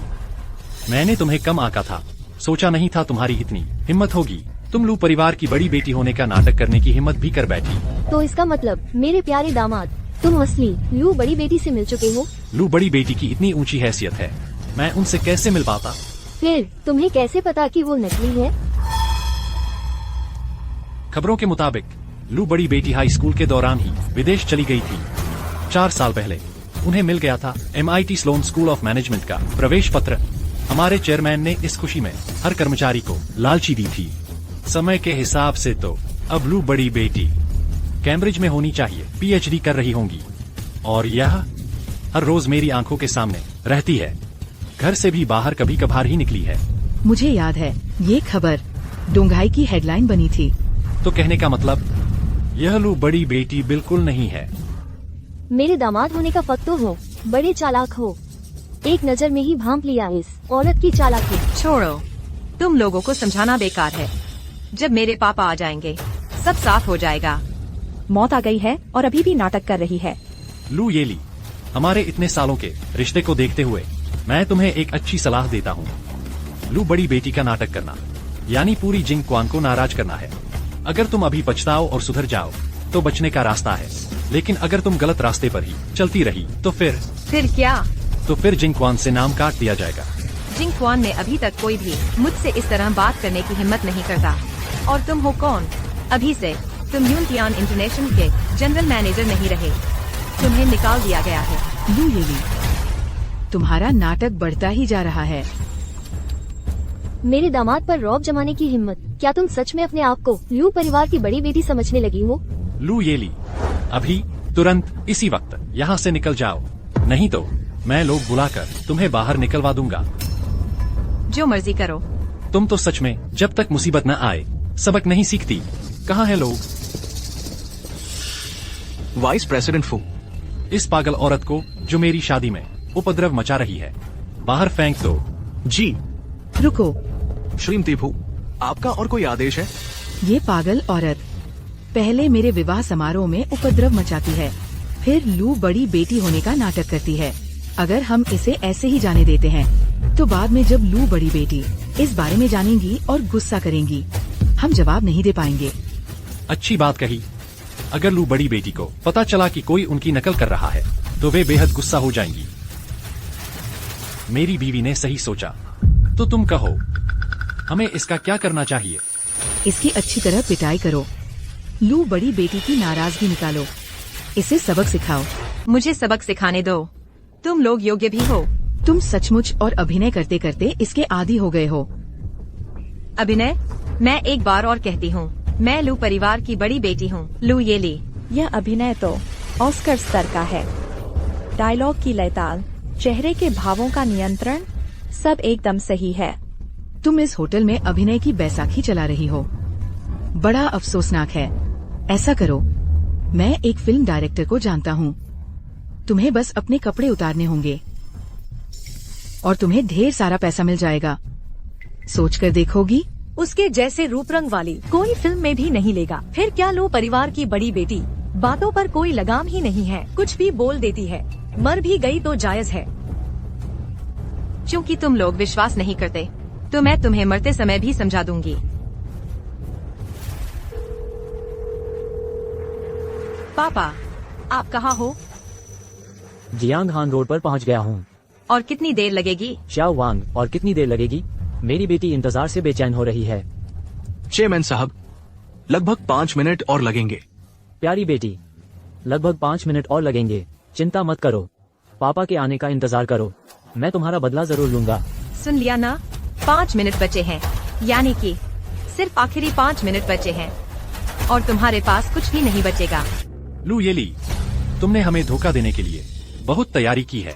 मैंने तुम्हें कम आका था, सोचा नहीं था तुम्हारी इतनी हिम्मत होगी। तुम लू परिवार की बड़ी बेटी होने का नाटक करने की हिम्मत भी कर बैठी। तो इसका मतलब मेरे प्यारे दामाद, तुम असली लू बड़ी बेटी से मिल चुके हो। लू बड़ी बेटी की इतनी ऊंची हैसियत है, मैं उनसे कैसे मिल पाता? फिर तुम्हें कैसे पता कि वो नकली है? खबरों के मुताबिक लू बड़ी बेटी हाई स्कूल के दौरान ही विदेश चली गई थी। 4 साल पहले उन्हें मिल गया था MIT Sloan school of management का प्रवेश पत्र। हमारे चेयरमैन ने इस खुशी में हर कर्मचारी को लालची दी थी। समय के हिसाब से तो अब लू बड़ी बेटी कैम्ब्रिज में होनी चाहिए, PhD कर रही होंगी, और यह हर रोज मेरी आंखों के सामने रहती है। घर से भी बाहर कभी कभार ही निकली है। मुझे याद है, ये खबर डोंगाई की हेडलाइन बनी थी। तो कहने का मतलब यह लू बड़ी बेटी बिल्कुल नहीं है। मेरे दामाद होने का फक तो हो, बड़े चालाक हो। एक नजर में ही भांप लिया इस औरत की चालाकी। छोड़ो, तुम लोगों को समझाना बेकार है। जब मेरे पापा आ जाएंगे सब साफ हो जाएगा। मौत आ गई है और अभी भी नाटक कर रही है। लू ये ली, हमारे इतने सालों के रिश्ते को देखते हुए मैं तुम्हें एक अच्छी सलाह देता हूँ। लू बड़ी बेटी का नाटक करना यानी पूरी जिंगक्वान को नाराज करना है। अगर तुम अभी पछताओ और सुधर जाओ तो बचने का रास्ता है, लेकिन अगर तुम गलत रास्ते पर ही चलती रही तो फिर क्या? तो फिर जिंगक्वान से नाम काट दिया जाएगा। जिंगक्वान में अभी तक कोई भी मुझसे इस तरह बात करने की हिम्मत नहीं करता। और तुम हो कौन? अभी से तुम यूनियन इंटरनेशनल के जनरल मैनेजर नहीं रहे, तुम्हें निकाल दिया गया है। लू ये ली, तुम्हारा नाटक बढ़ता ही जा रहा है। मेरे दामाद पर रौब जमाने की हिम्मत। क्या तुम सच में अपने आप को लू परिवार की बड़ी बेटी समझने लगी हो? लू ये ली, अभी तुरंत इसी वक्त यहाँ से निकल जाओ, नहीं तो मैं लोग बुलाकर तुम्हें बाहर निकलवा दूंगा। जो मर्जी करो। तुम तो सच में जब तक मुसीबत न आए सबक नहीं सीखती। कहाँ है लोग? वाइस प्रेसिडेंट फू, इस पागल औरत को जो मेरी शादी में उपद्रव मचा रही है बाहर फेंक दो। जी रुको, श्रीमती फू, आपका और कोई आदेश है? ये पागल औरत पहले मेरे विवाह समारोह में उपद्रव मचाती है, फिर लू बड़ी बेटी होने का नाटक करती है। अगर हम इसे ऐसे ही जाने देते हैं तो बाद में जब लू बड़ी बेटी इस बारे में जानेंगी और गुस्सा करेंगी, हम जवाब नहीं दे पाएंगे। अच्छी बात कही। अगर लू बड़ी बेटी को पता चला कि कोई उनकी नकल कर रहा है तो वे बेहद गुस्सा हो जाएंगी। मेरी बीवी ने सही सोचा। तो तुम कहो, हमें इसका क्या करना चाहिए? इसकी अच्छी तरह पिटाई करो। लू बड़ी बेटी की नाराजगी निकालो। इसे सबक सिखाओ। मुझे सबक सिखाने दो। तुम लोग योग्य भी हो। तुम सचमुच और अभिनय करते करते इसके आदी हो गए हो। अभिनय? मैं एक बार और कहती हूँ, मैं लू परिवार की बड़ी बेटी हूँ, लू येली। यह अभिनय तो ऑस्कर स्तर का है। डायलॉग की लयताल, चेहरे के भावों का नियंत्रण, सब एकदम सही है। तुम इस होटल में अभिनय की बैसाखी चला रही हो। बड़ा अफसोसनाक है। ऐसा करो, मैं एक फिल्म डायरेक्टर को जानता हूँ। तुम्हें बस अपने कपड़े उतारने होंगे और तुम्हें ढेर सारा पैसा मिल जाएगा। सोचकर देखोगी? उसके जैसे रूप रंग वाली कोई फिल्म में भी नहीं लेगा। फिर क्या लू परिवार की बड़ी बेटी, बातों पर कोई लगाम ही नहीं है, कुछ भी बोल देती है। मर भी गई तो जायज है। क्योंकि तुम लोग विश्वास नहीं करते तो मैं तुम्हें मरते समय भी समझा दूंगी। पापा, आप कहाँ हो? जियांग हान रोड पर पहुंच गया हूँ। और कितनी देर लगेगी? शाओ वांग, और कितनी देर लगेगी? मेरी बेटी इंतजार से बेचैन हो रही है। चेयरमैन साहब, लगभग 5 मिनट और लगेंगे। प्यारी बेटी, लगभग 5 मिनट और लगेंगे। चिंता मत करो, पापा के आने का इंतजार करो। मैं तुम्हारा बदला जरूर लूंगा। सुन लिया ना? 5 मिनट बचे हैं, यानी कि सिर्फ आखिरी 5 मिनट बचे हैं और तुम्हारे पास कुछ भी नहीं बचेगा। लू येली, तुमने हमें धोखा देने के लिए बहुत तैयारी की है।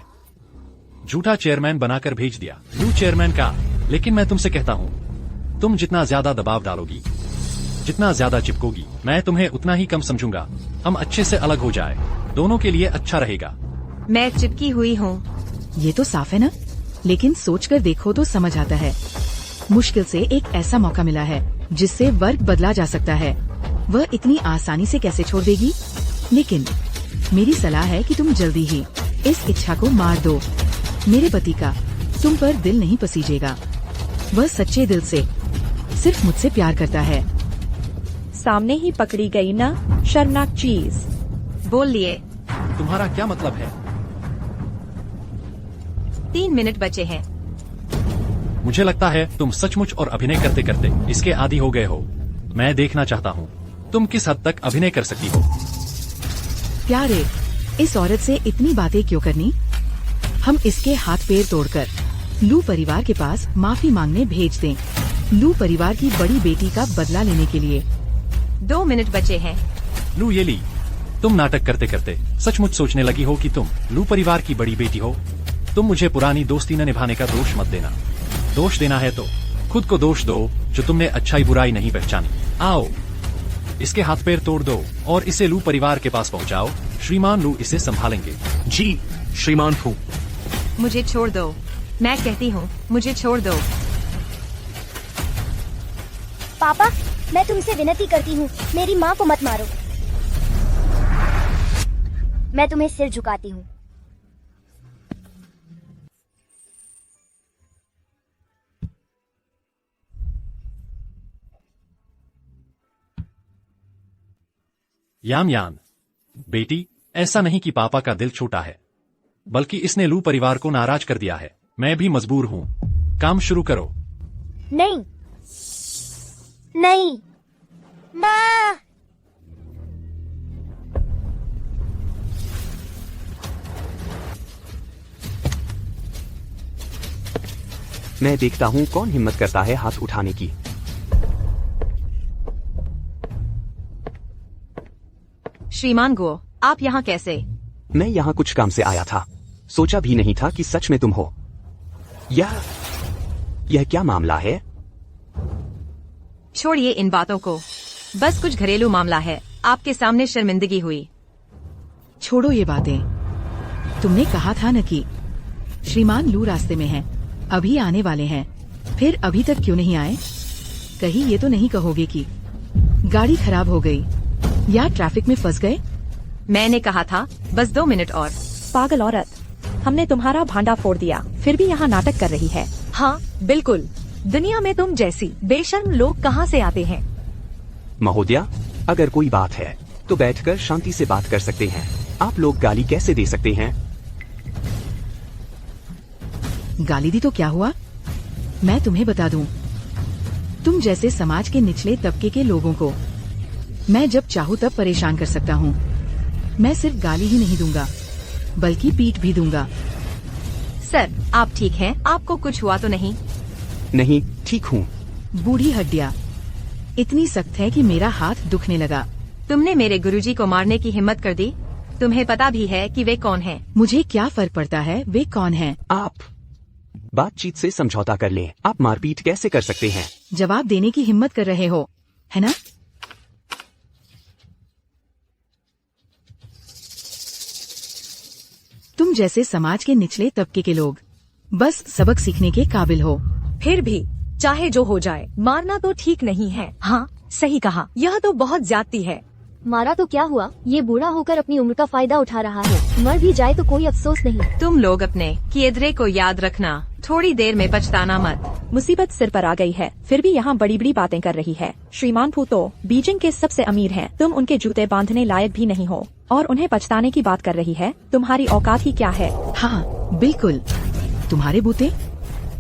झूठा चेयरमैन बनाकर भेज दिया लू चेयरमैन का। लेकिन मैं तुमसे कहता हूँ, तुम जितना ज्यादा दबाव डालोगी, जितना ज्यादा चिपकोगी, मैं तुम्हें उतना ही कम समझूंगा। हम अच्छे से अलग हो जाए, दोनों के लिए अच्छा रहेगा। मैं चिपकी हुई हूँ। ये तो साफ है ना, लेकिन सोचकर देखो तो समझ आता है। मुश्किल से एक ऐसा मौका मिला है जिससे वर्ग बदला जा सकता है। वह इतनी आसानी से कैसे छोड़ देगी? लेकिन मेरी सलाह है कि तुम जल्दी ही इस इच्छा को मार दो। मेरे पति का तुम पर दिल नहीं पसीजेगा। वह सच्चे दिल से सिर्फ मुझसे प्यार करता है। सामने ही पकड़ी गई ना शर्मनाक चीज। बोल लिए। तुम्हारा क्या मतलब है? 3 मिनट बचे हैं। मुझे लगता है तुम सचमुच और अभिनय करते करते इसके आदी हो गए हो। मैं देखना चाहता हूँ तुम किस हद तक अभिनय कर सकती हो। प्यारे, इस औरत से इतनी बातें क्यों करनी? हम इसके हाथ पैर तोड़कर लू परिवार के पास माफी मांगने भेज दें। लू परिवार की बड़ी बेटी का बदला लेने के लिए। 2 मिनट बचे हैं। लू येली, तुम नाटक करते करते सचमुच सोचने लगी हो कि तुम लू परिवार की बड़ी बेटी हो। तुम मुझे पुरानी दोस्ती न निभाने का दोष मत देना। दोष देना है तो खुद को दोष दो जो तुमने अच्छाई बुराई नहीं पहचानी। आओ, इसके हाथ पैर तोड़ दो और इसे लू परिवार के पास पहुंचाओ। श्रीमान लू इसे संभालेंगे। जी श्रीमान फू। मुझे छोड़ दो, मैं कहती हूँ, मुझे छोड़ दो। पापा, मैं तुमसे विनती करती हूँ, मेरी माँ को मत मारो। मैं तुम्हें सिर झुकाती हूँ। यान यान, बेटी, ऐसा नहीं कि पापा का दिल छोटा है, बल्कि इसने लू परिवार को नाराज कर दिया है। मैं भी मजबूर हूँ। काम शुरू करो। नहीं, नहीं, माँ। मैं देखता हूँ कौन हिम्मत करता है हाथ उठाने की। श्रीमान गुओ, आप यहाँ कैसे? मैं यहाँ कुछ काम से आया था। सोचा भी नहीं था कि सच में तुम हो। यह क्या मामला है? छोड़िए इन बातों को, बस कुछ घरेलू मामला है। आपके सामने शर्मिंदगी हुई। छोड़ो ये बातें। तुमने कहा था न कि श्रीमान लू रास्ते में हैं, अभी आने वाले हैं। फिर अभी तक क्यों नहीं आए? कहीं ये तो नहीं कहोगे कि गाड़ी खराब हो गई या ट्रैफिक में फंस गए? मैंने कहा था बस 2 मिनट और। पागल औरत, हमने तुम्हारा भांडा फोड़ दिया, फिर भी यहाँ नाटक कर रही है। हाँ बिल्कुल, दुनिया में तुम जैसी बेशर्म लोग कहाँ से आते हैं। महोदया, अगर कोई बात है तो बैठकर शांति से बात कर सकते हैं। आप लोग गाली कैसे दे सकते हैं? गाली दी तो क्या हुआ, मैं तुम्हें बता दूं। तुम जैसे समाज के निचले तबके के लोगों को मैं जब चाहूँ तब परेशान कर सकता हूँ। मैं सिर्फ गाली ही नहीं दूंगा बल्कि पीट भी दूंगा। सर आप ठीक हैं? आपको कुछ हुआ तो नहीं? नहीं, ठीक हूँ। बूढ़ी हड्डियाँ इतनी सख्त है कि मेरा हाथ दुखने लगा। तुमने मेरे गुरुजी को मारने की हिम्मत कर दी। तुम्हें पता भी है कि वे कौन हैं? मुझे क्या फर्क पड़ता है वे कौन हैं? आप बातचीत से समझौता कर लें। आप मारपीट कैसे कर सकते हैं? जवाब देने की हिम्मत कर रहे हो, है ना? तुम जैसे समाज के निचले तबके के लोग बस सबक सीखने के काबिल हो। फिर भी चाहे जो हो जाए, मारना तो ठीक नहीं है। हाँ सही कहा, यह तो बहुत ज्यादती है। मारा तो क्या हुआ, ये बूढ़ा होकर अपनी उम्र का फायदा उठा रहा है। मर भी जाए तो कोई अफसोस नहीं। तुम लोग अपने किएद्रे को याद रखना, थोड़ी देर में पछताना मत। मुसीबत सिर पर आ गई है, फिर भी यहाँ बड़ी बड़ी बातें कर रही है। श्रीमान फू तो बीजिंग के सबसे अमीर हैं। तुम उनके जूते बांधने लायक भी नहीं हो और उन्हें पछताने की बात कर रही है। तुम्हारी औकात ही क्या है? हाँ बिल्कुल, तुम्हारे बूते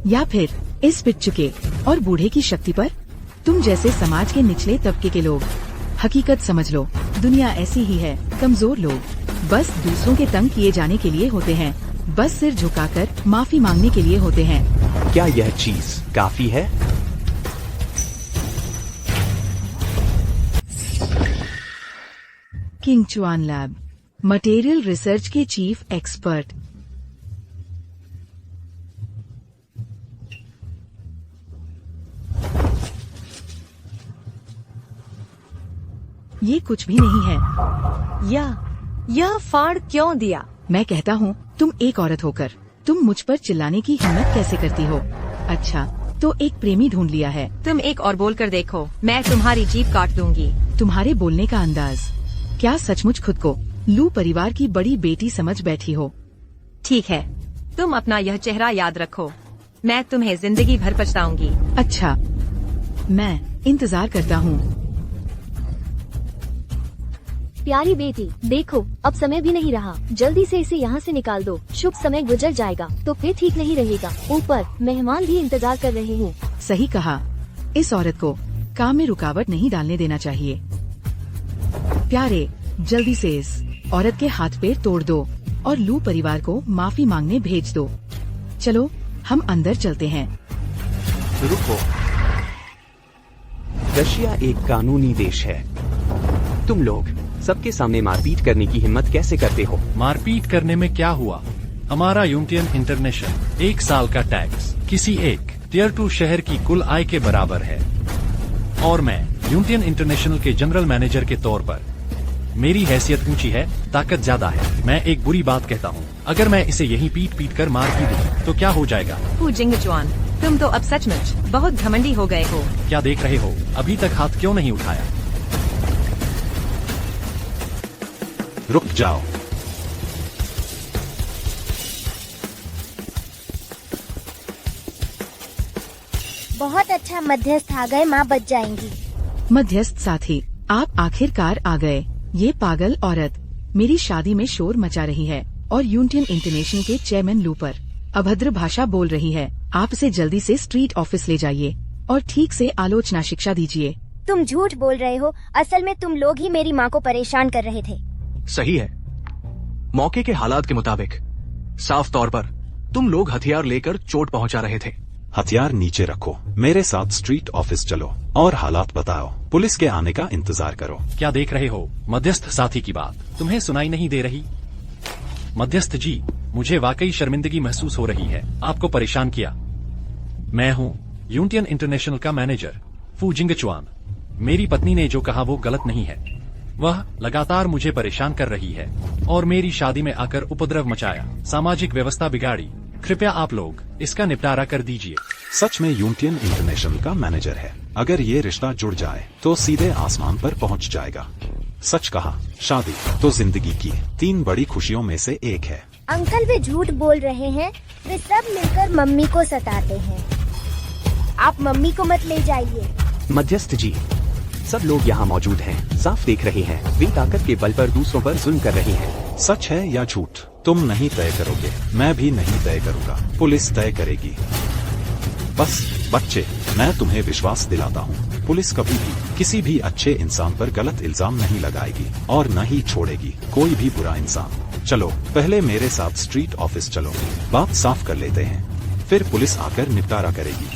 या फिर इस पिट चुके और बूढ़े की शक्ति पर तुम जैसे समाज के निचले तबके के लोग। हकीकत समझ लो, दुनिया ऐसी ही है। कमजोर लोग बस दूसरों के तंग किए जाने के लिए होते हैं, बस सिर झुकाकर माफी मांगने के लिए होते हैं। क्या यह चीज काफी है? किंग चुआन लैब, मटेरियल रिसर्च के चीफ एक्सपर्ट। ये कुछ भी नहीं है। यह फाड़ क्यों दिया? मैं कहता हूँ, तुम एक औरत होकर तुम मुझ पर चिल्लाने की हिम्मत कैसे करती हो? अच्छा, तो एक प्रेमी ढूंढ लिया है। तुम एक और बोल कर देखो, मैं तुम्हारी जीभ काट दूंगी। तुम्हारे बोलने का अंदाज, क्या सचमुच खुद को लू परिवार की बड़ी बेटी समझ बैठी हो? ठीक है, तुम अपना यह चेहरा याद रखो। मैं तुम्हें जिंदगी भर पछताऊंगी। अच्छा, मैं इंतजार करता हूँ। प्यारी बेटी, देखो अब समय भी नहीं रहा, जल्दी से इसे यहाँ से निकाल दो। शुभ समय गुजर जाएगा तो फिर ठीक नहीं रहेगा। ऊपर मेहमान भी इंतजार कर रहे हैं। सही कहा, इस औरत को काम में रुकावट नहीं डालने देना चाहिए। प्यारे, जल्दी से इस औरत के हाथ पैर तोड़ दो और लू परिवार को माफी मांगने भेज दो। चलो हम अंदर चलते हैं। रुको, रशिया एक कानूनी देश है। तुम लोग सबके सामने मारपीट करने की हिम्मत कैसे करते हो? मारपीट करने में क्या हुआ? हमारा यूनियन इंटरनेशनल 1 साल का टैक्स किसी एक टियर 2 शहर की कुल आय के बराबर है और मैं यूनियन इंटरनेशनल के जनरल मैनेजर के तौर पर मेरी हैसियत ऊंची है, ताकत ज्यादा है। मैं एक बुरी बात कहता हूँ, अगर मैं इसे यहीं पीट पीट कर मार भी दूं तो क्या हो जाएगा? फू जिंगचुआन, तुम तो अब सचमुच बहुत घमंडी हो गए हो। क्या देख रहे हो? अभी तक हाथ क्यों नहीं उठाया? रुक जाओ। बहुत अच्छा, मध्यस्थ आ गए, माँ बच जाएंगी। मध्यस्थ साथी, आप आखिरकार आ गए। ये पागल औरत मेरी शादी में शोर मचा रही है और यूनियन इंटरनेशनल के चेयरमैन लू पर अभद्र भाषा बोल रही है। आप इसे जल्दी से स्ट्रीट ऑफिस ले जाइए और ठीक से आलोचना शिक्षा दीजिए। तुम झूठ बोल रहे हो, असल में तुम लोग ही मेरी माँ को परेशान कर रहे थे। सही है, मौके के हालात के मुताबिक साफ तौर पर तुम लोग हथियार लेकर चोट पहुंचा रहे थे। हथियार नीचे रखो, मेरे साथ स्ट्रीट ऑफिस चलो और हालात बताओ। पुलिस के आने का इंतजार करो। क्या देख रहे हो? मध्यस्थ साथी की बात तुम्हें सुनाई नहीं दे रही? मध्यस्थ जी, मुझे वाकई शर्मिंदगी महसूस हो रही है, आपको परेशान किया। मैं हूँ यूनियन इंटरनेशनल का मैनेजर फू जिंगचुआन। मेरी पत्नी ने जो कहा वो गलत नहीं है। वह लगातार मुझे परेशान कर रही है और मेरी शादी में आकर उपद्रव मचाया, सामाजिक व्यवस्था बिगाड़ी। कृपया आप लोग इसका निपटारा कर दीजिए। सच में यूनियन इंटरनेशनल का मैनेजर है। अगर ये रिश्ता जुड़ जाए तो सीधे आसमान पर पहुंच जाएगा। सच कहा, शादी तो जिंदगी की 3 बड़ी खुशियों में से एक है। अंकल वे झूठ बोल रहे हैं। वे सब मिलकर मम्मी को सताते हैं। आप मम्मी को मत ले जाइए। मध्यस्थ जी, सब लोग यहाँ मौजूद हैं, साफ देख रहे हैं। वे ताकत के बल पर दूसरों पर जुल्म कर रहे हैं। सच है या झूठ तुम नहीं तय करोगे, मैं भी नहीं तय करूंगा, पुलिस तय करेगी। बस बच्चे, मैं तुम्हें विश्वास दिलाता हूँ, पुलिस कभी भी किसी भी अच्छे इंसान पर गलत इल्जाम नहीं लगाएगी और न ही छोड़ेगी कोई भी बुरा इंसान। चलो पहले मेरे साथ स्ट्रीट ऑफिस चलो, बात साफ कर लेते हैं, फिर पुलिस आकर निपटारा करेगी।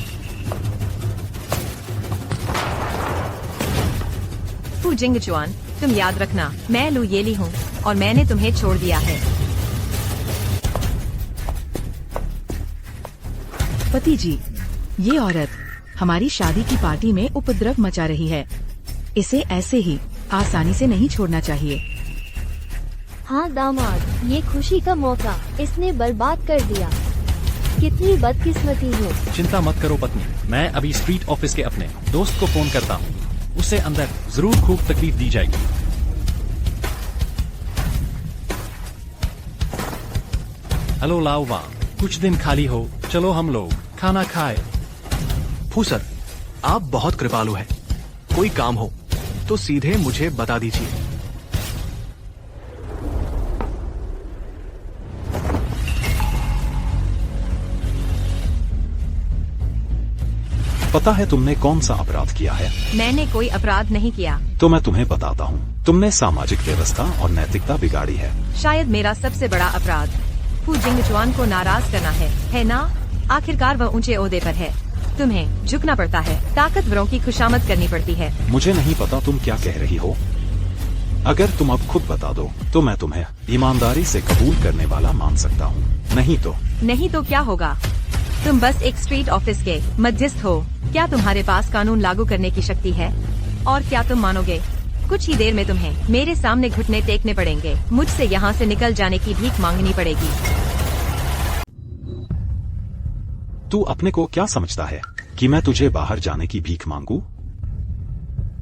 फू जिंगचुआन, तुम याद रखना, मैं लू येली हूँ और मैंने तुम्हें छोड़ दिया है। पति जी, ये औरत हमारी शादी की पार्टी में उपद्रव मचा रही है। इसे ऐसे ही आसानी से नहीं छोड़ना चाहिए। हाँ दामाद, ये खुशी का मौका इसने बर्बाद कर दिया। कितनी बदकिस्मती हो। चिंता मत करो पत्नी, मैं अभी स्ट्रीट ऑफिस के अपने दोस्त को फोन करता हूँ, उसे अंदर जरूर खूब तकलीफ दी जाएगी। हेलो लाओवा, कुछ दिन खाली हो, चलो हम लोग खाना खाए। फू सर, आप बहुत कृपालु हैं। कोई काम हो तो सीधे मुझे बता दीजिए। पता है तुमने कौन सा अपराध किया है? मैंने कोई अपराध नहीं किया। तो मैं तुम्हें बताता हूँ, तुमने सामाजिक व्यवस्था और नैतिकता बिगाड़ी है। शायद मेरा सबसे बड़ा अपराध फू जिंगचुआन को नाराज करना है ना? आखिरकार वह ऊंचे ओहदे पर है, तुम्हें झुकना पड़ता है, ताकतवरों की खुशामद करनी पड़ती है। मुझे नहीं पता तुम क्या कह रही हो। अगर तुम अब खुद बता दो तो मैं तुम्हें ईमानदारी से कबूल करने वाला मान सकता हूँ, नहीं तो क्या होगा? तुम बस एक स्ट्रीट ऑफिस के मध्यस्थ हो। क्या तुम्हारे पास कानून लागू करने की शक्ति है? और क्या तुम मानोगे? कुछ ही देर में तुम्हें मेरे सामने घुटने टेकने पड़ेंगे, मुझसे यहाँ से निकल जाने की भीख मांगनी पड़ेगी। तू अपने को क्या समझता है कि मैं तुझे बाहर जाने की भीख मांगू?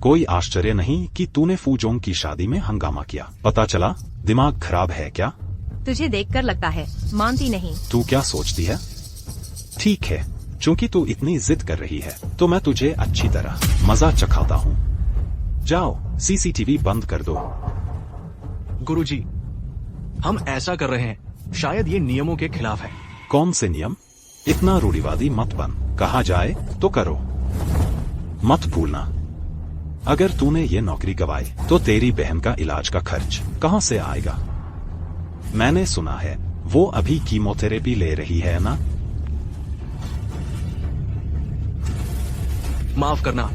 कोई आश्चर्य नहीं कि तूने फूजोंग की शादी में हंगामा किया। पता चला दिमाग खराब है क्या? तुझे देखकर लगता है, मानती नहीं। तू क्या सोचती है? ठीक है, चूंकि तू इतनी जिद कर रही है तो मैं तुझे अच्छी तरह मजा चखाता हूँ। जाओ सीसीटीवी बंद कर दो। गुरुजी, हम ऐसा कर रहे हैं, शायद ये नियमों के खिलाफ है। कौन से नियम? इतना रूढ़िवादी मत बन, कहा जाए तो करो। मत भूलना, अगर तूने ये नौकरी गवाई तो तेरी बहन का इलाज का खर्च कहाँ से आएगा? मैंने सुना है वो अभी कीमोथेरेपी ले रही है ना? माफ करना,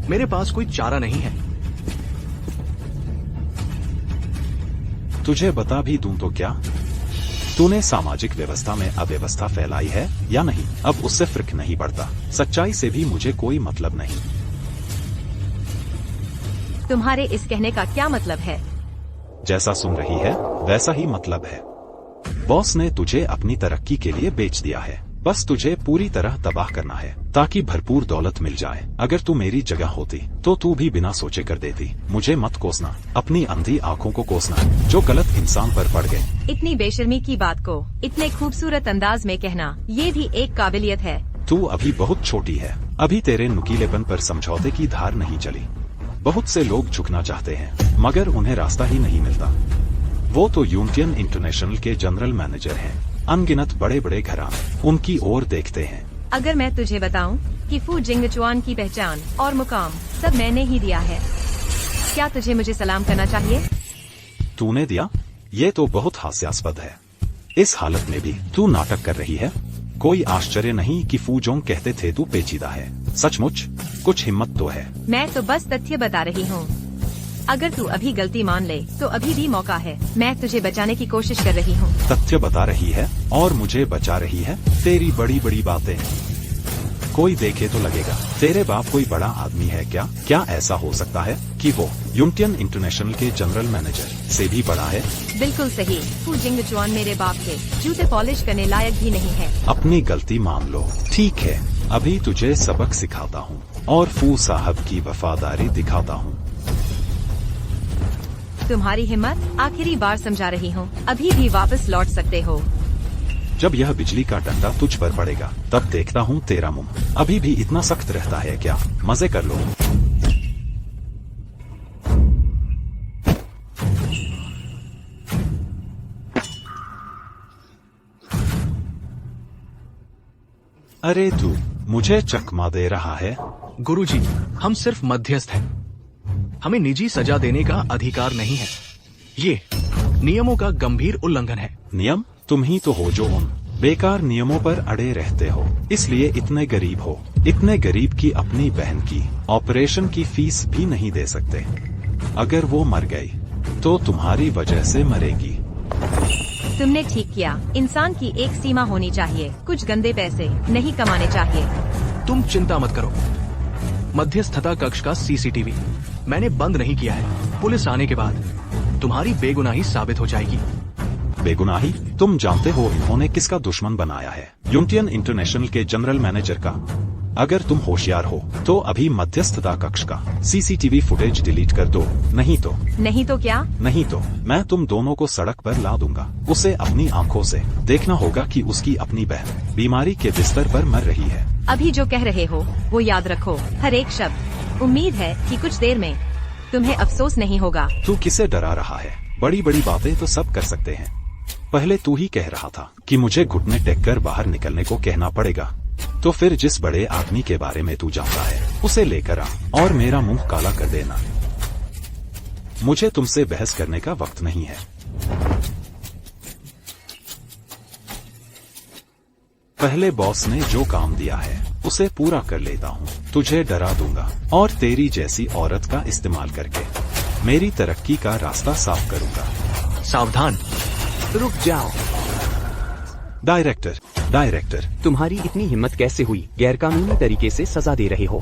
मेरे पास कोई चारा नहीं है। तुझे बता भी दूं तो क्या? तूने सामाजिक व्यवस्था में अव्यवस्था फैलाई है या नहीं, अब उससे फर्क नहीं पड़ता। सच्चाई से भी मुझे कोई मतलब नहीं। तुम्हारे इस कहने का क्या मतलब है? जैसा सुन रही है वैसा ही मतलब है। बॉस ने तुझे अपनी तरक्की के लिए बेच दिया है, बस तुझे पूरी तरह तबाह करना है ताकि भरपूर दौलत मिल जाए। अगर तू मेरी जगह होती तो तू भी बिना सोचे कर देती। मुझे मत कोसना, अपनी अंधी आंखों को कोसना जो गलत इंसान पर पड़ गए। इतनी बेशर्मी की बात को इतने खूबसूरत अंदाज में कहना, ये भी एक काबिलियत है। तू अभी बहुत छोटी है, अभी तेरे नुकीलेपन पर समझौते की धार नहीं चली। बहुत से लोग झुकना चाहते हैं मगर उन्हें रास्ता ही नहीं मिलता। वो तो यूनियन इंटरनेशनल के जनरल मैनेजर हैं, अनगिनत बड़े बड़े घराने उनकी ओर देखते हैं। अगर मैं तुझे बताऊं कि फू जिंगचुआन की पहचान और मुकाम सब मैंने ही दिया है, क्या तुझे मुझे सलाम करना चाहिए? तूने दिया? ये तो बहुत हास्यास्पद है। इस हालत में भी तू नाटक कर रही है। कोई आश्चर्य नहीं कि फूजोंग कहते थे तू पेचीदा है। सचमुच कुछ हिम्मत तो है। मैं तो बस तथ्य बता रही हूँ। अगर तू अभी गलती मान ले तो अभी भी मौका है। मैं तुझे बचाने की कोशिश कर रही हूँ। तथ्य बता रही है और मुझे बचा रही है? तेरी बड़ी बड़ी बातें। कोई देखे तो लगेगा तेरे बाप कोई बड़ा आदमी है क्या? क्या ऐसा हो सकता है कि वो यूनियन इंटरनेशनल के जनरल मैनेजर से भी बड़ा है? बिल्कुल सही। फू जिंगचुआन मेरे बाप के जूते पॉलिश करने लायक भी नहीं है। अपनी गलती मान लो। ठीक है, अभी तुझे सबक सिखाता हूँ और फू साहब की वफादारी दिखाता हूँ। तुम्हारी हिम्मत, आखिरी बार समझा रही हूँ, अभी भी वापस लौट सकते हो। जब यह बिजली का डंडा तुझ पर पड़ेगा तब देखता हूँ तेरा मुंह अभी भी इतना सख्त रहता है क्या। मजे कर लो। अरे तू मुझे चकमा दे रहा है। गुरुजी, हम सिर्फ मध्यस्थ हैं। हमें निजी सजा देने का अधिकार नहीं है। ये नियमों का गंभीर उल्लंघन है। नियम? तुम ही तो हो जो उन बेकार नियमों पर अड़े रहते हो, इसलिए इतने गरीब हो। इतने गरीब की अपनी बहन की ऑपरेशन की फीस भी नहीं दे सकते। अगर वो मर गई तो तुम्हारी वजह से मरेगी। तुमने ठीक किया। इंसान की एक सीमा होनी चाहिए। कुछ गंदे पैसे नहीं कमाने चाहिए। तुम चिंता मत करो। मध्यस्थता कक्ष का सीसीटीवी मैंने बंद नहीं किया है। पुलिस आने के बाद तुम्हारी बेगुनाही साबित हो जाएगी। बेगुनाही? तुम जानते हो इन्होंने किसका दुश्मन बनाया है? यूनियन इंटरनेशनल के जनरल मैनेजर का। अगर तुम होशियार हो तो अभी मध्यस्थता कक्ष का सीसीटीवी फुटेज डिलीट कर दो, नहीं तो क्या? नहीं तो मैं तुम दोनों को सड़क पर ला दूंगा। उसे अपनी आंखों से देखना होगा कि उसकी अपनी बहन बीमारी के बिस्तर पर मर रही है। अभी जो कह रहे हो वो याद रखो, हर एक शब्द। उम्मीद है कि कुछ देर में तुम्हें अफसोस नहीं होगा। तू किसे डरा रहा है? बड़ी बड़ी बातें तो सब कर सकते हैं। पहले तू ही कह रहा था कि मुझे घुटने टेक कर बाहर निकलने को कहना पड़ेगा, तो फिर जिस बड़े आदमी के बारे में तू जानता है उसे लेकर आ और मेरा मुंह काला कर देना। मुझे तुमसे बहस करने का वक्त नहीं है। पहले बॉस ने जो काम दिया है उसे पूरा कर लेता हूँ। तुझे डरा दूंगा और तेरी जैसी औरत का इस्तेमाल करके मेरी तरक्की का रास्ता साफ करूंगा। सावधान, रुक जाओ। डायरेक्टर, तुम्हारी इतनी हिम्मत कैसे हुई? गैरकानूनी तरीके से सजा दे रहे हो।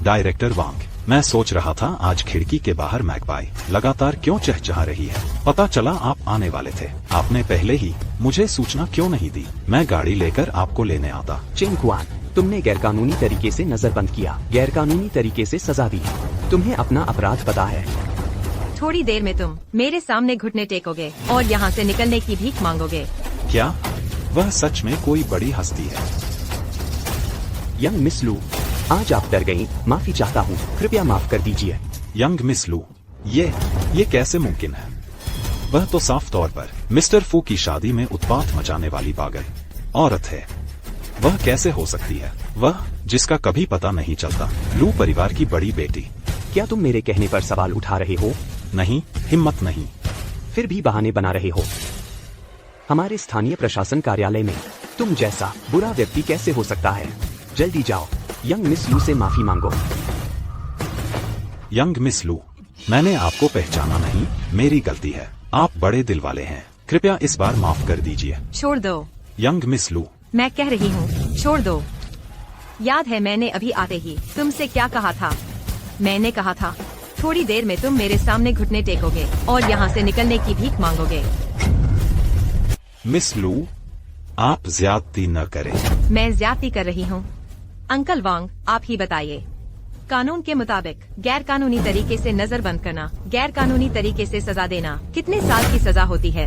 डायरेक्टर वांग, मैं सोच रहा था आज खिड़की के बाहर मैगपाई लगातार क्यों चहचहा रही है। पता चला आप आने वाले थे। आपने पहले ही मुझे सूचना क्यों नहीं दी? मैं गाड़ी लेकर आपको लेने आता। चिंग क्वान, तुमने गैरकानूनी तरीके से नजरबंद किया, गैरकानूनी तरीके से सजा दी। तुम्हें अपना अपराध पता है। थोड़ी देर में तुम मेरे सामने घुटने टेकोगे और यहाँ से निकलने की भीख मांगोगे। क्या वह सच में कोई बड़ी हस्ती है? यंग मिस लू, आज आप डर गई। माफी चाहता हूँ, कृपया माफ कर दीजिए। यंग मिस लू, ये कैसे मुमकिन है? वह तो साफ तौर पर मिस्टर फू की शादी में उत्पात मचाने वाली पागल औरत है। वह कैसे हो सकती है? वह जिसका कभी पता नहीं चलता, लू परिवार की बड़ी बेटी। क्या तुम मेरे कहने पर सवाल उठा रहे हो? नहीं, हिम्मत नहीं। फिर भी बहाने बना रहे हो। हमारे स्थानीय प्रशासन कार्यालय में तुम जैसा बुरा व्यक्ति कैसे हो सकता है? जल्दी जाओ, यंग मिस लू से माफी मांगो। यंग मिस लू, मैंने आपको पहचाना नहीं, मेरी गलती है। आप बड़े दिल वाले हैं, कृपया इस बार माफ कर दीजिए। छोड़ दो। यंग मिस लू, मैं कह रही हूँ छोड़ दो। याद है मैंने अभी आते ही तुमसे क्या कहा था? मैंने कहा था थोड़ी देर में तुम मेरे सामने घुटने टेकोगे और यहाँ से निकलने की भीख मांगोगे। मिस लू, आप ज्यादती न करें। मैं ज्यादती कर रही हूँ? अंकल वांग, आप ही बताइए। कानून के मुताबिक गैर कानूनी तरीके से नजरबंद करना, गैर कानूनी तरीके से सजा देना कितने साल की सजा होती है?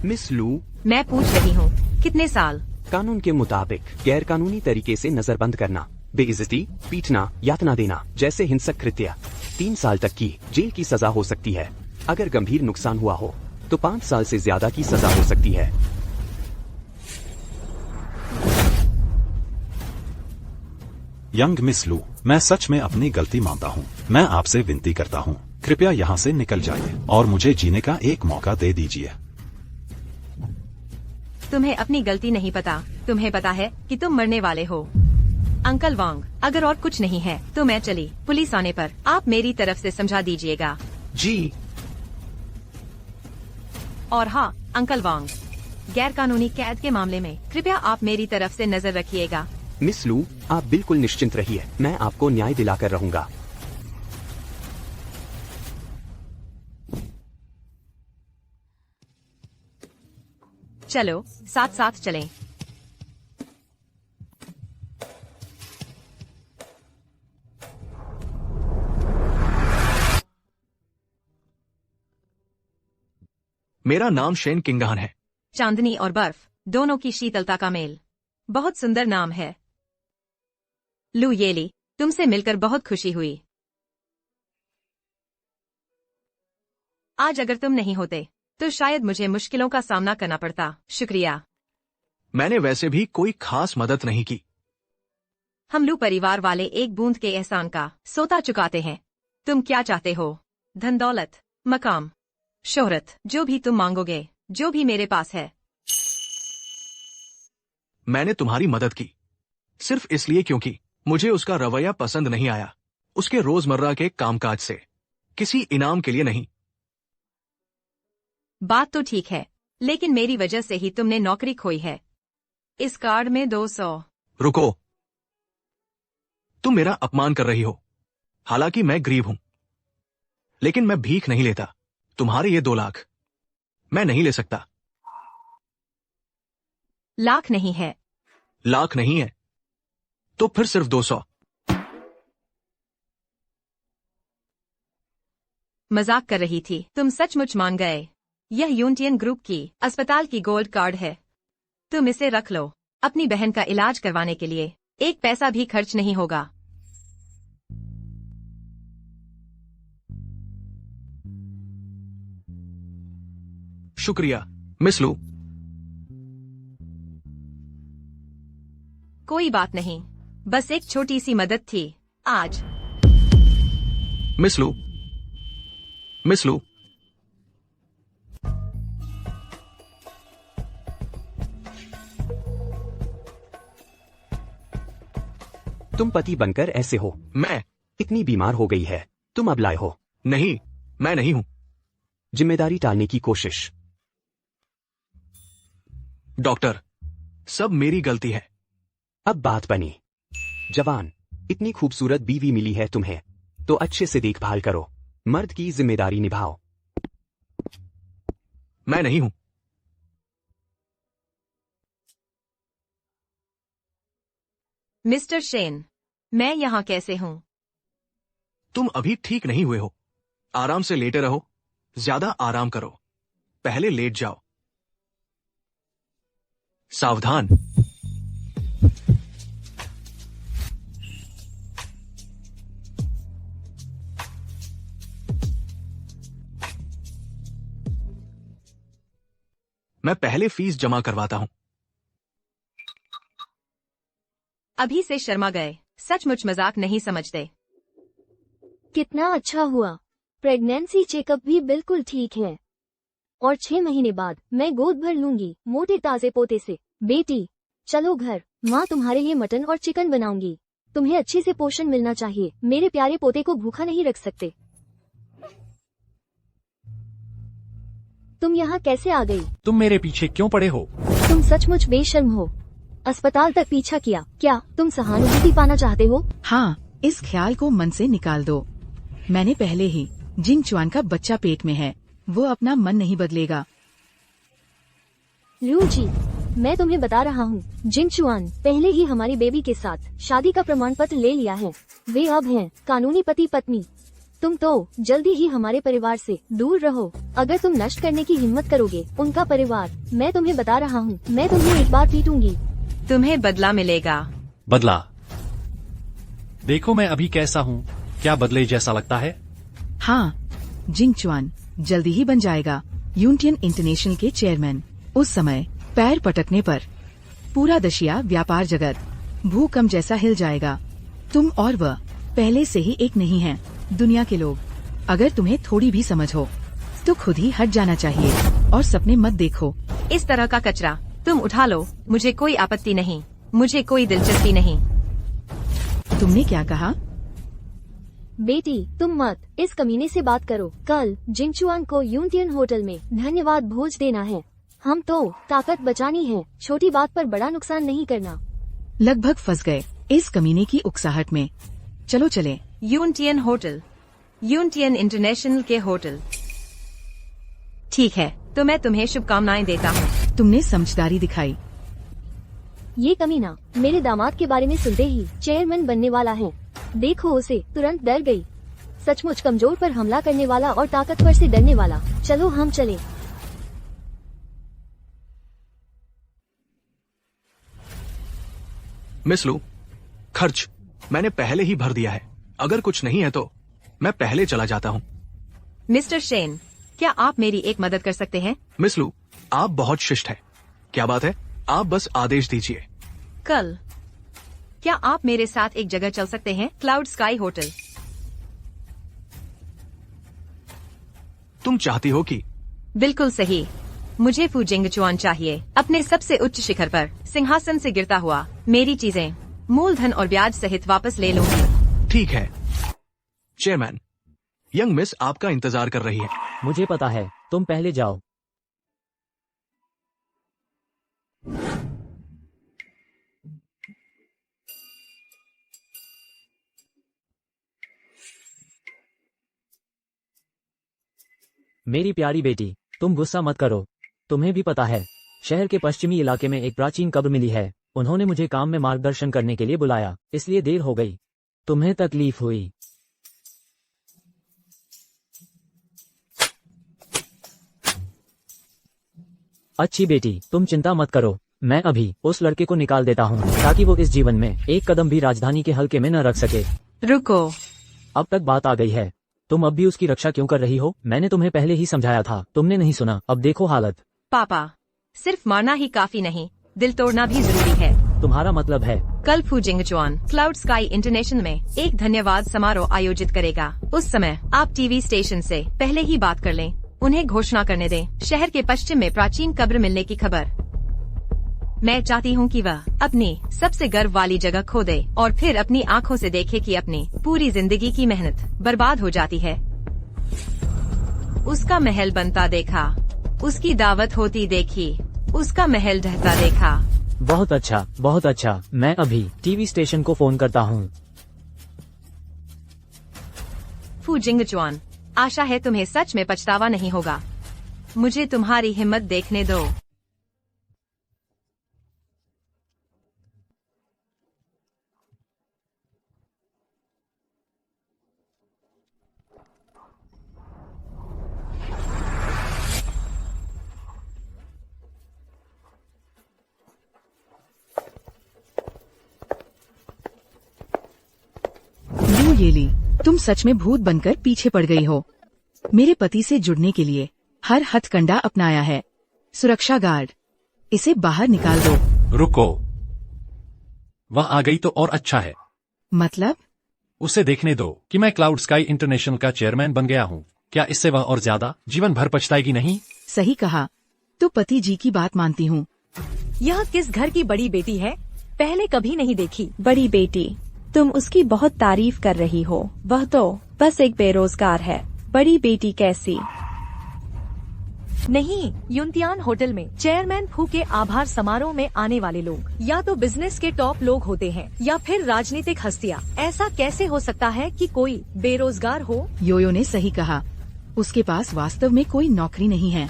मिस लू, मैं पूछ रही हूँ कितने साल? कानून के मुताबिक गैर कानूनी तरीके से नजरबंद करना, बेइज्जती, पीटना, यातना देना जैसे हिंसक कृत्य 3 साल तक की जेल की सजा हो सकती है। अगर गंभीर नुकसान हुआ हो तो 5 साल से ज्यादा की सजा हो सकती है। यंग मिस लू, मैं सच में अपनी गलती मानता हूँ। मैं आपसे विनती करता हूँ, कृपया यहाँ से निकल जाइए और मुझे जीने का एक मौका दे दीजिए। तुम्हें अपनी गलती नहीं पता। तुम्हें पता है कि तुम मरने वाले हो। अंकल वांग, अगर और कुछ नहीं है तो मैं चली। पुलिस आने पर आप मेरी तरफ से समझा दीजिएगा। जी। और हाँ अंकल वांग, गैर कानूनी कैद के मामले में कृपया आप मेरी तरफ से नजर रखिएगा। मिस लू, आप बिल्कुल निश्चिंत रहिए, मैं आपको न्याय दिलाकर रहूंगा। चलो साथ साथ चलें। मेरा नाम शेन किंगान है। चांदनी और बर्फ दोनों की शीतलता का मेल। बहुत सुंदर नाम है। लू येली, तुमसे मिलकर बहुत खुशी हुई। आज अगर तुम नहीं होते तो शायद मुझे मुश्किलों का सामना करना पड़ता। शुक्रिया। मैंने वैसे भी कोई खास मदद नहीं की। हम लू परिवार वाले एक बूंद के एहसान का सोता चुकाते हैं। तुम क्या चाहते हो? धन दौलत, मकाम, शोहरत, जो भी तुम मांगोगे, जो भी मेरे पास है। मैंने तुम्हारी मदद की सिर्फ इसलिए क्योंकि मुझे उसका रवैया पसंद नहीं आया, उसके रोजमर्रा के कामकाज से, किसी इनाम के लिए नहीं। बात तो ठीक है, लेकिन मेरी वजह से ही तुमने नौकरी खोई है। इस कार्ड में 200। रुको, तुम मेरा अपमान कर रही हो। हालांकि मैं गरीब हूं, लेकिन मैं भीख नहीं लेता। तुम्हारे ये 2 लाख मैं नहीं ले सकता। लाख नहीं है। लाख नहीं है तो फिर सिर्फ 200। मजाक कर रही थी। तुम सचमुच मान गए। यह यूनियन ग्रुप की अस्पताल की गोल्ड कार्ड है। तुम इसे रख लो। अपनी बहन का इलाज करवाने के लिए 1 पैसा भी खर्च नहीं होगा। शुक्रिया मिस लू। कोई बात नहीं, बस एक छोटी सी मदद थी। आज मिस लू, मिस लू, तुम पति बनकर ऐसे हो। मैं इतनी बीमार हो गई है, तुम अब लाए हो। नहीं, मैं नहीं हूं। जिम्मेदारी टालने की कोशिश। डॉक्टर, सब मेरी गलती है। अब बात बनी। जवान, इतनी खूबसूरत बीवी मिली है तुम्हें, तो अच्छे से देखभाल करो। मर्द की जिम्मेदारी निभाओ। मैं नहीं हूं। मिस्टर शेन, मैं यहाँ कैसे हूँ? तुम अभी ठीक नहीं हुए हो। आराम से लेटे रहो, ज्यादा आराम करो। पहले लेट जाओ। सावधान। मैं पहले फीस जमा करवाता हूं। अभी से शर्मा गए। सचमुच मजाक नहीं समझते। कितना अच्छा हुआ। प्रेगनेंसी चेकअप भी बिल्कुल ठीक है। और 6 महीने बाद मैं गोद भर लूंगी मोटे ताजे पोते से। बेटी, चलो घर, माँ तुम्हारे लिए मटन और चिकन बनाऊंगी। तुम्हें अच्छे से पोषण मिलना चाहिए। मेरे प्यारे पोते को भूखा नहीं रख सकते। तुम यहाँ कैसे आ गई? तुम मेरे पीछे क्यों पड़े हो? तुम सचमुच बेशर्म हो। अस्पताल तक पीछा किया। क्या तुम सहानुभूति पाना चाहते हो? हाँ, इस ख्याल को मन से निकाल दो। मैंने पहले ही जिंग चुआन का बच्चा पेट में है। वो अपना मन नहीं बदलेगा। लू जी, मैं तुम्हें बता रहा हूँ, जिंग चुआन पहले ही हमारी बेबी के साथ शादी का प्रमाण पत्र ले लिया है। वे अब हैं कानूनी पति पत्नी। तुम तो जल्दी ही हमारे परिवार से दूर रहो। अगर तुम नष्ट करने की हिम्मत करोगे उनका परिवार, मैं तुम्हें बता रहा हूँ, मैं तुम्हें एक बार पीटूंगी। तुम्हें बदला मिलेगा। बदला? देखो मैं अभी कैसा हूँ। क्या बदले जैसा लगता है? हाँ, जिंग चुआन जल्दी ही बन जाएगा यूनियन इंटरनेशनल के चेयरमैन। उस समय पैर पटकने पर पूरा दशिया व्यापार जगत भूकंप जैसा हिल जाएगा। तुम और वह पहले से ही एक नहीं हैं। दुनिया के लोग, अगर तुम्हें थोड़ी भी समझ हो तो खुद ही हट जाना चाहिए और सपने मत देखो। इस तरह का कचरा तुम उठा लो, मुझे कोई आपत्ति नहीं, मुझे कोई दिलचस्पी नहीं। तुमने क्या कहा? बेटी, तुम मत इस कमीने से बात करो। कल जिंग चुआन को यूनियन होटल में धन्यवाद भोज देना है। हम तो ताकत बचानी है, छोटी बात पर बड़ा नुकसान नहीं करना। लगभग फंस गए इस कमीने की उकसाहट में। चलो चले। यूनियन होटल, यूनियन इंटरनेशनल के होटल। ठीक है, तो मैं तुम्हें शुभकामनाएं देता हूँ। तुमने समझदारी दिखाई। ये कमीना मेरे दामाद के बारे में सुनते ही चेयरमैन बनने वाला है। देखो उसे, तुरंत डर गई। सचमुच कमजोर पर हमला करने वाला और ताकतवर से डरने वाला। चलो हम चले। मिस लू, खर्च मैंने पहले ही भर दिया है। अगर कुछ नहीं है तो मैं पहले चला जाता हूँ। मिस्टर शेन, क्या आप मेरी एक मदद कर सकते हैं? मिस लू, आप बहुत शिष्ट हैं। क्या बात है? आप बस आदेश दीजिए। कल क्या आप मेरे साथ एक जगह चल सकते हैं? Cloud sky hotel. तुम चाहती हो कि? बिल्कुल सही। मुझे फू जिंगचुआन चाहिए, अपने सबसे उच्च शिखर पर सिंहासन से गिरता हुआ। मेरी चीजें मूलधन और ब्याज सहित वापस ले लूंगी। ठीक है चेयरमैन, यंग मिस आपका इंतजार कर रही है। मुझे पता है, तुम पहले जाओ। मेरी प्यारी बेटी, तुम गुस्सा मत करो। तुम्हें भी पता है, शहर के पश्चिमी इलाके में एक प्राचीन कब्र मिली है। उन्होंने मुझे काम में मार्गदर्शन करने के लिए बुलाया, इसलिए देर हो गई। तुम्हें तकलीफ हुई। अच्छी बेटी, तुम चिंता मत करो। मैं अभी उस लड़के को निकाल देता हूँ ताकि वो इस जीवन में एक कदम भी राजधानी के हल्के में न रख सके। रुको, अब तक बात आ गई है। तुम अब भी उसकी रक्षा क्यों कर रही हो? मैंने तुम्हें पहले ही समझाया था, तुमने नहीं सुना। अब देखो हालत। पापा, सिर्फ मारना ही काफी नहीं, दिल तोड़ना भी जरूरी है। तुम्हारा मतलब है? कल फू जिंगचुआन क्लाउड स्काई इंटरनेशनल में एक धन्यवाद समारोह आयोजित करेगा। उस समय आप टीवी स्टेशन से पहले ही बात कर लें। उन्हें घोषणा करने दें, शहर के पश्चिम में प्राचीन कब्र मिलने की खबर। मैं चाहती हूँ कि वह अपनी सबसे गर्व वाली जगह खो दे और फिर अपनी आँखों से देखे कि अपनी पूरी जिंदगी की मेहनत बर्बाद हो जाती है। उसका महल बनता देखा, उसकी दावत होती देखी, उसका महल ढहता देखा। बहुत अच्छा, बहुत अच्छा। मैं अभी टीवी स्टेशन को फोन करता हूँ। फू जिंगचुआन, आशा है तुम्हें सच में पछतावा नहीं होगा। मुझे तुम्हारी हिम्मत देखने दो। लू येली, तुम सच में भूत बनकर पीछे पड़ गई हो। मेरे पति से जुड़ने के लिए हर हथकंडा अपनाया है। सुरक्षा गार्ड, इसे बाहर निकाल दो। रुको, वह आ गई तो और अच्छा है। मतलब? उसे देखने दो कि मैं क्लाउड स्काई इंटरनेशनल का चेयरमैन बन गया हूँ। क्या इससे वह और ज्यादा जीवन भर पछताएगी नहीं? सही कहा, तो पति जी की बात मानती हूँ। यह किस घर की बड़ी बेटी है? पहले कभी नहीं देखी। बड़ी बेटी, तुम उसकी बहुत तारीफ कर रही हो। वह तो बस एक बेरोजगार है। बड़ी बेटी कैसी? नहीं, युनतियान होटल में चेयरमैन फू के आभार समारोह में आने वाले लोग या तो बिजनेस के टॉप लोग होते हैं या फिर राजनीतिक हस्तियाँ। ऐसा कैसे हो सकता है कि कोई बेरोजगार हो? योयो ने सही कहा, उसके पास वास्तव में कोई नौकरी नहीं है।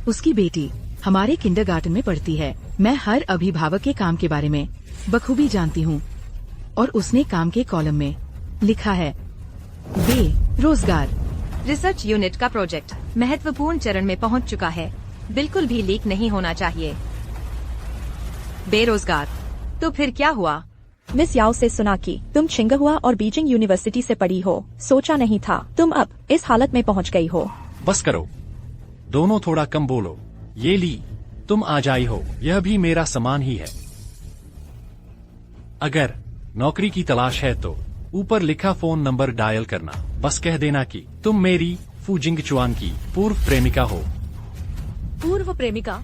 उसकी बेटी हमारे किंडरगार्टन में पढ़ती है। मैं हर अभिभावक के काम के बारे में बखूबी जानती हूँ और उसने काम के कॉलम में लिखा है बेरोजगार। रिसर्च यूनिट का प्रोजेक्ट महत्वपूर्ण चरण में पहुंच चुका है। बिल्कुल भी लीक नहीं होना चाहिए। बेरोजगार, तो फिर क्या हुआ? मिस याओ से सुना कि तुम छिंगहुआ और बीजिंग यूनिवर्सिटी से पढ़ी हो। सोचा नहीं था तुम अब इस हालत में पहुंच गई हो। बस करो, दोनों थोड़ा कम बोलो। ये ली, तुम आ जाई हो, यह भी मेरा सामान ही है। अगर नौकरी की तलाश है तो ऊपर लिखा फोन नंबर डायल करना। बस कह देना कि तुम मेरी फू जिंगचुआन की पूर्व प्रेमिका हो। पूर्व प्रेमिका?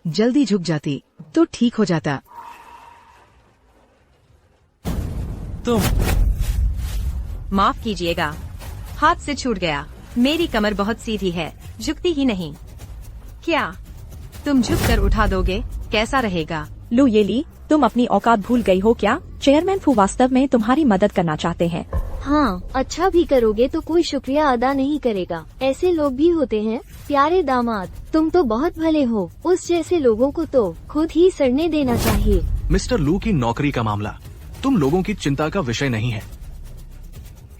जल्दी झुक जाती तो ठीक हो जाता। तुम माफ कीजिएगा, हाथ से छूट गया। मेरी कमर बहुत सीधी है, झुकती ही नहीं। क्या तुम झुक कर उठा दोगे? कैसा रहेगा? लू येली, तुम अपनी औकात भूल गई हो क्या? चेयरमैन फू वास्तव में तुम्हारी मदद करना चाहते हैं। हाँ, अच्छा भी करोगे तो कोई शुक्रिया अदा नहीं करेगा। ऐसे लोग भी होते हैं। प्यारे दामाद, तुम तो बहुत भले हो। उस जैसे लोगों को तो खुद ही सड़ने देना चाहिए। मिस्टर लू की नौकरी का मामला तुम लोगों की चिंता का विषय नहीं है।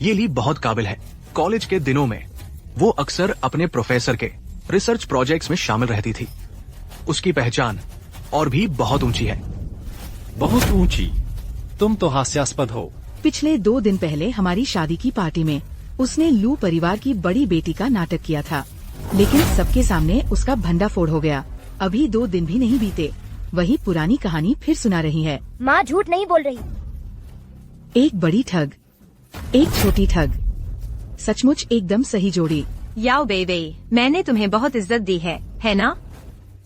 ये ली बहुत काबिल है। कॉलेज के दिनों में वो अक्सर अपने प्रोफेसर के रिसर्च प्रोजेक्ट्स में शामिल रहती थी। उसकी पहचान और भी बहुत ऊंची है। बहुत ऊंची? तुम तो हास्यास्पद हो। पिछले 2 दिन पहले हमारी शादी की पार्टी में उसने लू परिवार की बड़ी बेटी का नाटक किया था, लेकिन सबके सामने उसका भंडाफोड़ हो गया। अभी 2 दिन भी नहीं बीते, वही पुरानी कहानी फिर सुना रही है। माँ झूठ नहीं बोल रही। एक बड़ी ठग, एक छोटी ठग, सचमुच एकदम सही जोड़ी। याओ बेबे, मैंने तुम्हें बहुत इज्जत दी है ना?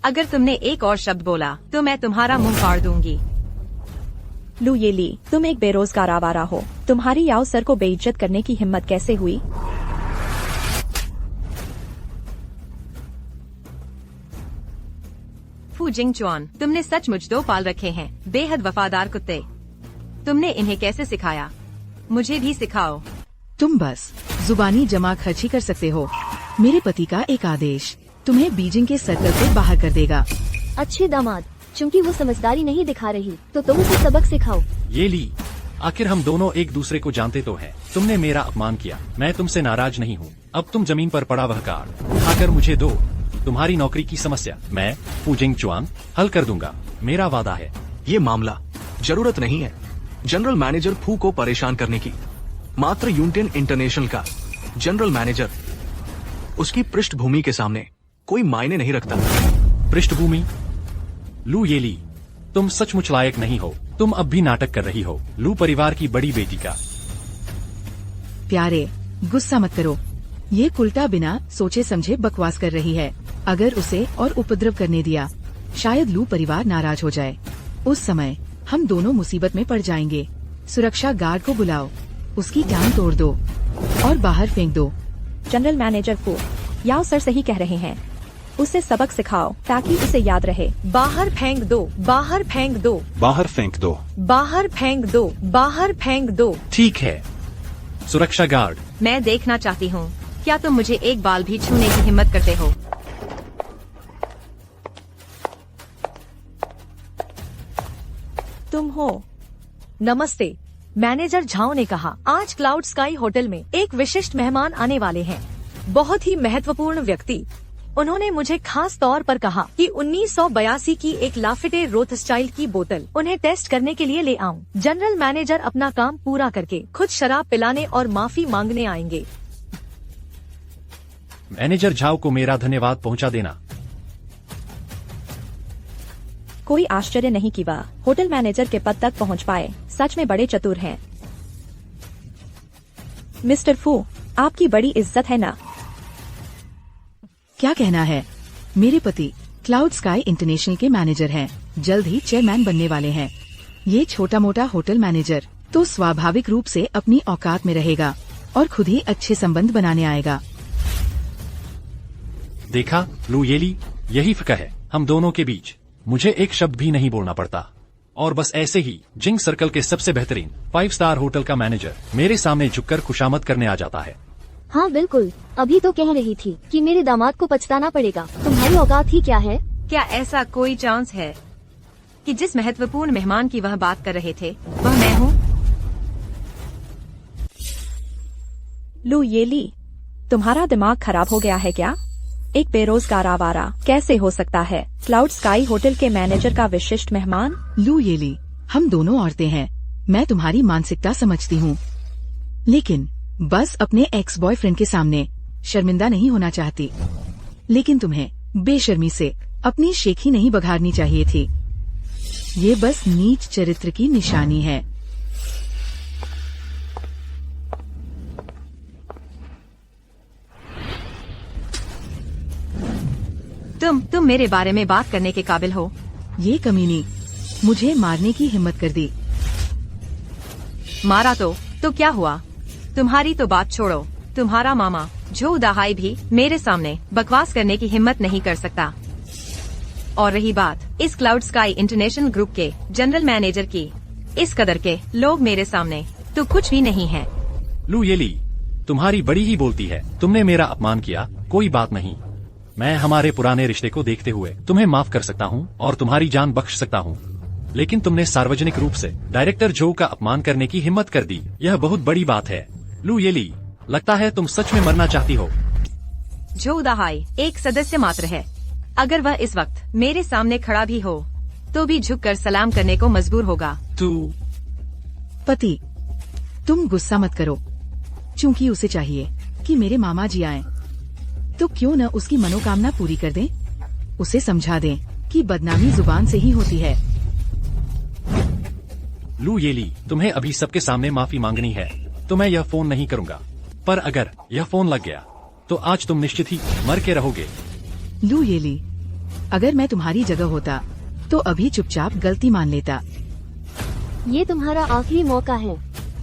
अगर तुमने एक और शब्द बोला तो मैं तुम्हारा मुंह फाड़ दूंगी। लू येली, तुम एक बेरोजगार आवारा हो। तुम्हारी याओ सर को बेइज्जत करने की हिम्मत कैसे हुई? फू जिंगचुआन, तुमने सचमुच 2 पाल रखे हैं, बेहद वफादार कुत्ते। तुमने इन्हें कैसे सिखाया? मुझे भी सिखाओ। तुम बस जुबानी जमा खर्ची कर सकते हो। मेरे पति का एक आदेश तुम्हें बीजिंग के सर्कल से बाहर कर देगा। अच्छे दामाद, चूंकि वो समझदारी नहीं दिखा रही तो तुम उसे सबक सिखाओ। ये ली, आखिर हम दोनों एक दूसरे को जानते तो हैं। तुमने मेरा अपमान किया, मैं तुमसे नाराज नहीं हूँ। अब तुम जमीन पर पड़ा वह कार्ड उठाकर मुझे दो। तुम्हारी नौकरी की समस्या मैं फू जिंगचुआन हल कर दूंगा, मेरा वादा है। ये मामला जरूरत नहीं है जनरल मैनेजर फू को परेशान करने की। मात्र यूनियन इंटरनेशनल का जनरल मैनेजर उसकी पृष्ठभूमि के सामने कोई मायने नहीं रखता। पृष्ठभूमि? लू येली, तुम सचमुच लायक नहीं हो। तुम अब भी नाटक कर रही हो लू परिवार की बड़ी बेटी का। प्यारे, गुस्सा मत करो। ये कुल्टा बिना सोचे समझे बकवास कर रही है। अगर उसे और उपद्रव करने दिया, शायद लू परिवार नाराज हो जाए। उस समय हम दोनों मुसीबत में पड़ जाएंगे। सुरक्षा गार्ड को बुलाओ, उसकी टांग तोड़ दो और बाहर फेंक दो। जनरल मैनेजर फू, याओ सर सही कह रहे हैं। उसे सबक सिखाओ ताकि उसे याद रहे। बाहर फेंक दो, बाहर फेंक दो, बाहर फेंक दो। बाहर फेंक दो, बाहर फेंक दो। ठीक है सुरक्षा गार्ड। मैं देखना चाहती हूँ, क्या तुम मुझे एक बाल भी छूने की हिम्मत करते हो? तुम हो? नमस्ते। मैनेजर झाओ ने कहा, आज क्लाउड स्काई होटल में एक विशिष्ट मेहमान आने वाले हैं, बहुत ही महत्वपूर्ण व्यक्ति। उन्होंने मुझे खास तौर पर कहा कि 1982 की एक लाफिटे रोथस्चाइल्ड की बोतल उन्हें टेस्ट करने के लिए ले आऊं। जनरल मैनेजर अपना काम पूरा करके खुद शराब पिलाने और माफी मांगने आएंगे। मैनेजर झाओ को मेरा धन्यवाद पहुंचा देना। कोई आश्चर्य नहीं कि वह होटल मैनेजर के पद तक पहुंच पाए। सच में बड़े चतुर हैं। मिस्टर फू, आपकी बड़ी इज्जत है ना? क्या कहना है? मेरे पति क्लाउड स्काई इंटरनेशनल के मैनेजर हैं, जल्द ही चेयरमैन बनने वाले हैं। ये छोटा मोटा होटल मैनेजर तो स्वाभाविक रूप से अपनी औकात में रहेगा और खुद ही अच्छे संबंध बनाने आएगा। देखा लू येली, यही फर्क है हम दोनों के बीच। मुझे एक शब्द भी नहीं बोलना पड़ता और बस ऐसे ही जिंग सर्कल के सबसे बेहतरीन 5 स्टार होटल का मैनेजर मेरे सामने झुककर खुशामद करने आ जाता है। हाँ बिल्कुल, अभी तो कह रही थी कि मेरे दामाद को पछताना पड़ेगा। तुम्हारी औकात ही क्या है? क्या ऐसा कोई चांस है कि जिस महत्वपूर्ण मेहमान की वह बात कर रहे थे वह मैं हूँ? लू येली, तुम्हारा दिमाग खराब हो गया है क्या? एक बेरोजगार आवारा कैसे हो सकता है क्लाउड स्काई होटल के मैनेजर का विशिष्ट मेहमान? लू येली, हम दोनों औरतें हैं। मैं तुम्हारी मानसिकता समझती हूँ, लेकिन बस अपने एक्स बॉयफ्रेंड के सामने शर्मिंदा नहीं होना चाहती। लेकिन तुम्हें बेशर्मी से अपनी शेखी नहीं बघारनी चाहिए थी। ये बस नीच चरित्र की निशानी है। तुम मेरे बारे में बात करने के काबिल हो। ये कमीनी मुझे मारने की हिम्मत कर दी। मारा तो क्या हुआ? तुम्हारी तो बात छोड़ो, तुम्हारा मामा जो दहाई भी मेरे सामने बकवास करने की हिम्मत नहीं कर सकता। और रही बात इस क्लाउड स्काई इंटरनेशनल ग्रुप के जनरल मैनेजर की, इस कदर के लोग मेरे सामने तो कुछ भी नहीं है। लू येली, तुम्हारी बड़ी ही बोलती है। तुमने मेरा अपमान किया, कोई बात नहीं। मैं हमारे पुराने रिश्ते को देखते हुए तुम्हें माफ कर सकता हूँ और तुम्हारी जान बख्श सकता हूँ, लेकिन तुमने सार्वजनिक रूप से डायरेक्टर जो का अपमान करने की हिम्मत कर दी। यह बहुत बड़ी बात है। लू येली, लगता है तुम सच में मरना चाहती हो। जो दहाई एक सदस्य मात्र है। अगर वह इस वक्त मेरे सामने खड़ा भी हो तो भी झुककर सलाम करने को मजबूर होगा। तू पति, तुम गुस्सा मत करो। चूंकि उसे चाहिए कि मेरे मामा जी आएं, तो क्यों न उसकी मनोकामना पूरी कर दें। उसे समझा दें कि बदनामी जुबान से ही होती है। लू येली, तुम्हें अभी सबके सामने माफी मांगनी है, तो मैं यह फोन नहीं करूंगा। पर अगर यह फोन लग गया तो आज तुम निश्चित ही मर के रहोगे। लू येली, अगर मैं तुम्हारी जगह होता तो अभी चुपचाप गलती मान लेता। ये तुम्हारा आखिरी मौका है।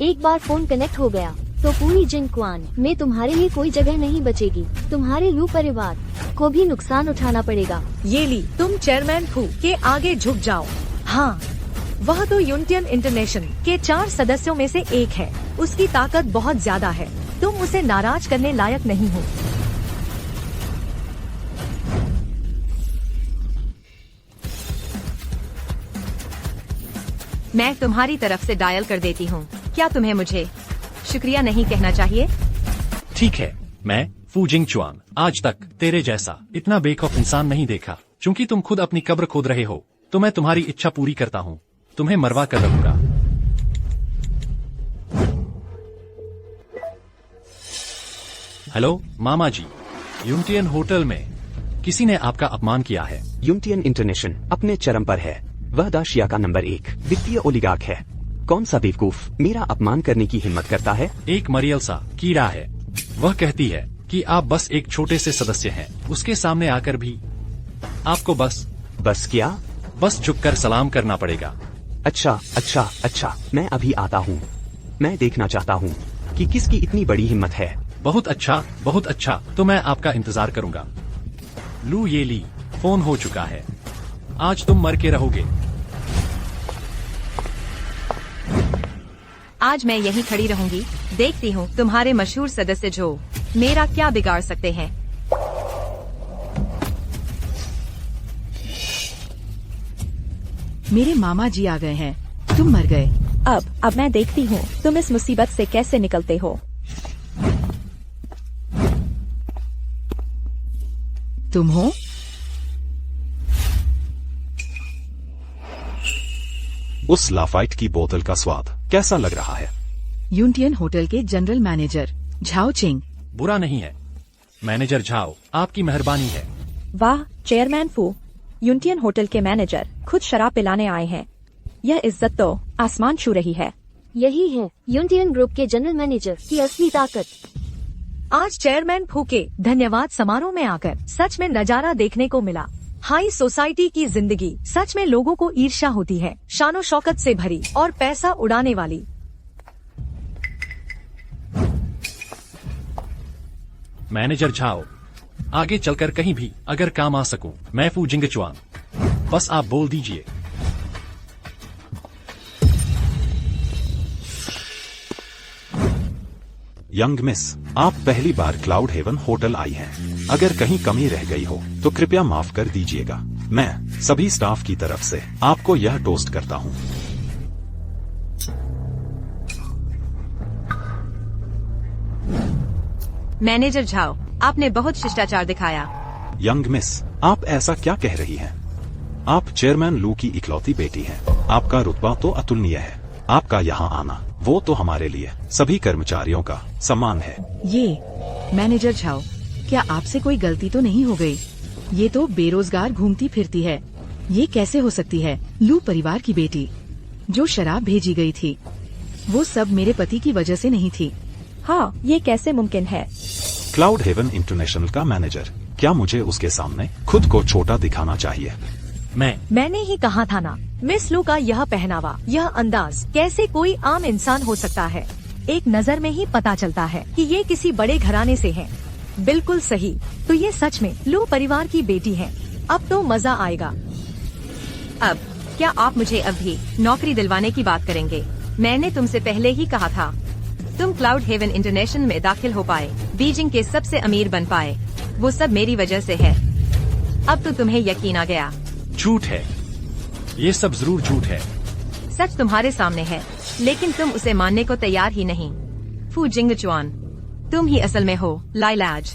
एक बार फोन कनेक्ट हो गया तो पूरी जिनक्वान में तुम्हारे लिए कोई जगह नहीं बचेगी। तुम्हारे लू परिवार को भी नुकसान उठाना पड़ेगा। ये ली, तुम चेयरमैन फू के आगे झुक जाओ। हाँ, वह तो यूनियन इंटरनेशनल के 4 सदस्यों में से एक है। उसकी ताकत बहुत ज्यादा है। तुम उसे नाराज करने लायक नहीं हो। मैं तुम्हारी तरफ से डायल कर देती हूँ। क्या तुम्हें मुझे शुक्रिया नहीं कहना चाहिए? ठीक है, मैं फू जिंगचुआन आज तक तेरे जैसा इतना बेखौफ इंसान नहीं देखा। चूंकि तुम खुद अपनी कब्र खोद रहे हो तो मैं तुम्हारी इच्छा पूरी करता हूँ। तुम्हें मरवा कर रहूंगा। हेलो मामा जी, यूनियन होटल में किसी ने आपका अपमान किया है। यूनियन इंटरनेशनल अपने चरम पर है। वह दाशिया का नंबर 1 वित्तीय ओलिगार्क है। कौन सा बेवकूफ मेरा अपमान करने की हिम्मत करता है? एक मरियल सा कीड़ा है। वह कहती है कि आप बस एक छोटे से सदस्य हैं। उसके सामने आकर भी आपको बस क्या? बस झुककर सलाम करना पड़ेगा। अच्छा, मैं अभी आता हूँ। मैं देखना चाहता हूँ कि किसकी इतनी बड़ी हिम्मत है। बहुत अच्छा, तो मैं आपका इंतजार करूंगा। लू येली, फोन हो चुका है। आज तुम मर के रहोगे। आज मैं यहीं खड़ी रहूंगी। देखती हूँ तुम्हारे मशहूर सदस्य जो मेरा क्या बिगाड़ सकते हैं। मेरे मामा जी आ गए हैं। तुम मर गए। अब मैं देखती हूँ तुम इस मुसीबत से कैसे निकलते हो। तुम हो? उस लाफाइट की बोतल का स्वाद कैसा लग रहा है? यूनियन होटल के जनरल मैनेजर झाओ चिंग। बुरा नहीं है मैनेजर झाओ, आपकी मेहरबानी है। वाह, चेयरमैन फू, यूनियन होटल के मैनेजर खुद शराब पिलाने आए हैं। यह इज्जत तो आसमान छू रही है। यही है यूनियन ग्रुप के जनरल मैनेजर की असली ताकत। आज चेयरमैन फू के धन्यवाद समारोह में आकर सच में नजारा देखने को मिला। हाई सोसाइटी की जिंदगी सच में लोगों को ईर्ष्या होती है, शानो शौकत से भरी और पैसा उड़ाने वाली। मैनेजर झाओ, आगे चलकर कहीं भी अगर काम आ सकूं, मैं फू जिंगचुआन। बस आप बोल दीजिए। यंग मिस, आप पहली बार क्लाउड हेवन होटल आई हैं। अगर कहीं कमी रह गई हो तो कृपया माफ कर दीजिएगा। मैं सभी स्टाफ की तरफ से आपको यह टोस्ट करता हूँ। मैनेजर झाओ, आपने बहुत शिष्टाचार दिखाया। यंग मिस, आप ऐसा क्या कह रही हैं? आप चेयरमैन लू की इकलौती बेटी हैं। आपका रुतबा तो अतुलनीय है। आपका यहाँ आना वो तो हमारे लिए सभी कर्मचारियों का सम्मान है। ये मैनेजर झाओ, क्या आपसे कोई गलती तो नहीं हो गई? ये तो बेरोजगार घूमती फिरती है। ये कैसे हो सकती है? लू परिवार की बेटी जो शराब भेजी गई थी, वो सब मेरे पति की वजह से नहीं थी। हाँ, ये कैसे मुमकिन है? क्लाउड हेवन इंटरनेशनल का मैनेजर, क्या मुझे उसके सामने खुद को छोटा दिखाना चाहिए? मैंने ही कहा था ना, मिस लू का यह पहनावा, यह अंदाज कैसे कोई आम इंसान हो सकता है? एक नजर में ही पता चलता है कि ये किसी बड़े घराने से हैं। बिल्कुल सही, तो ये सच में लू परिवार की बेटी है। अब तो मजा आएगा। अब क्या आप मुझे अभी नौकरी दिलवाने की बात करेंगे? मैंने तुमसे पहले ही कहा था। तुम क्लाउड हेवन इंटरनेशनल में दाखिल हो पाए, बीजिंग के सबसे अमीर बन पाए, वो सब मेरी वजह से है। अब तो तुम्हें यकीन आ गया। झूठ है, ये सब जरूर झूठ है। सच तुम्हारे सामने है, लेकिन तुम उसे मानने को तैयार ही नहीं। फू जिंगचुआन, तुम ही असल में हो लाइलाज।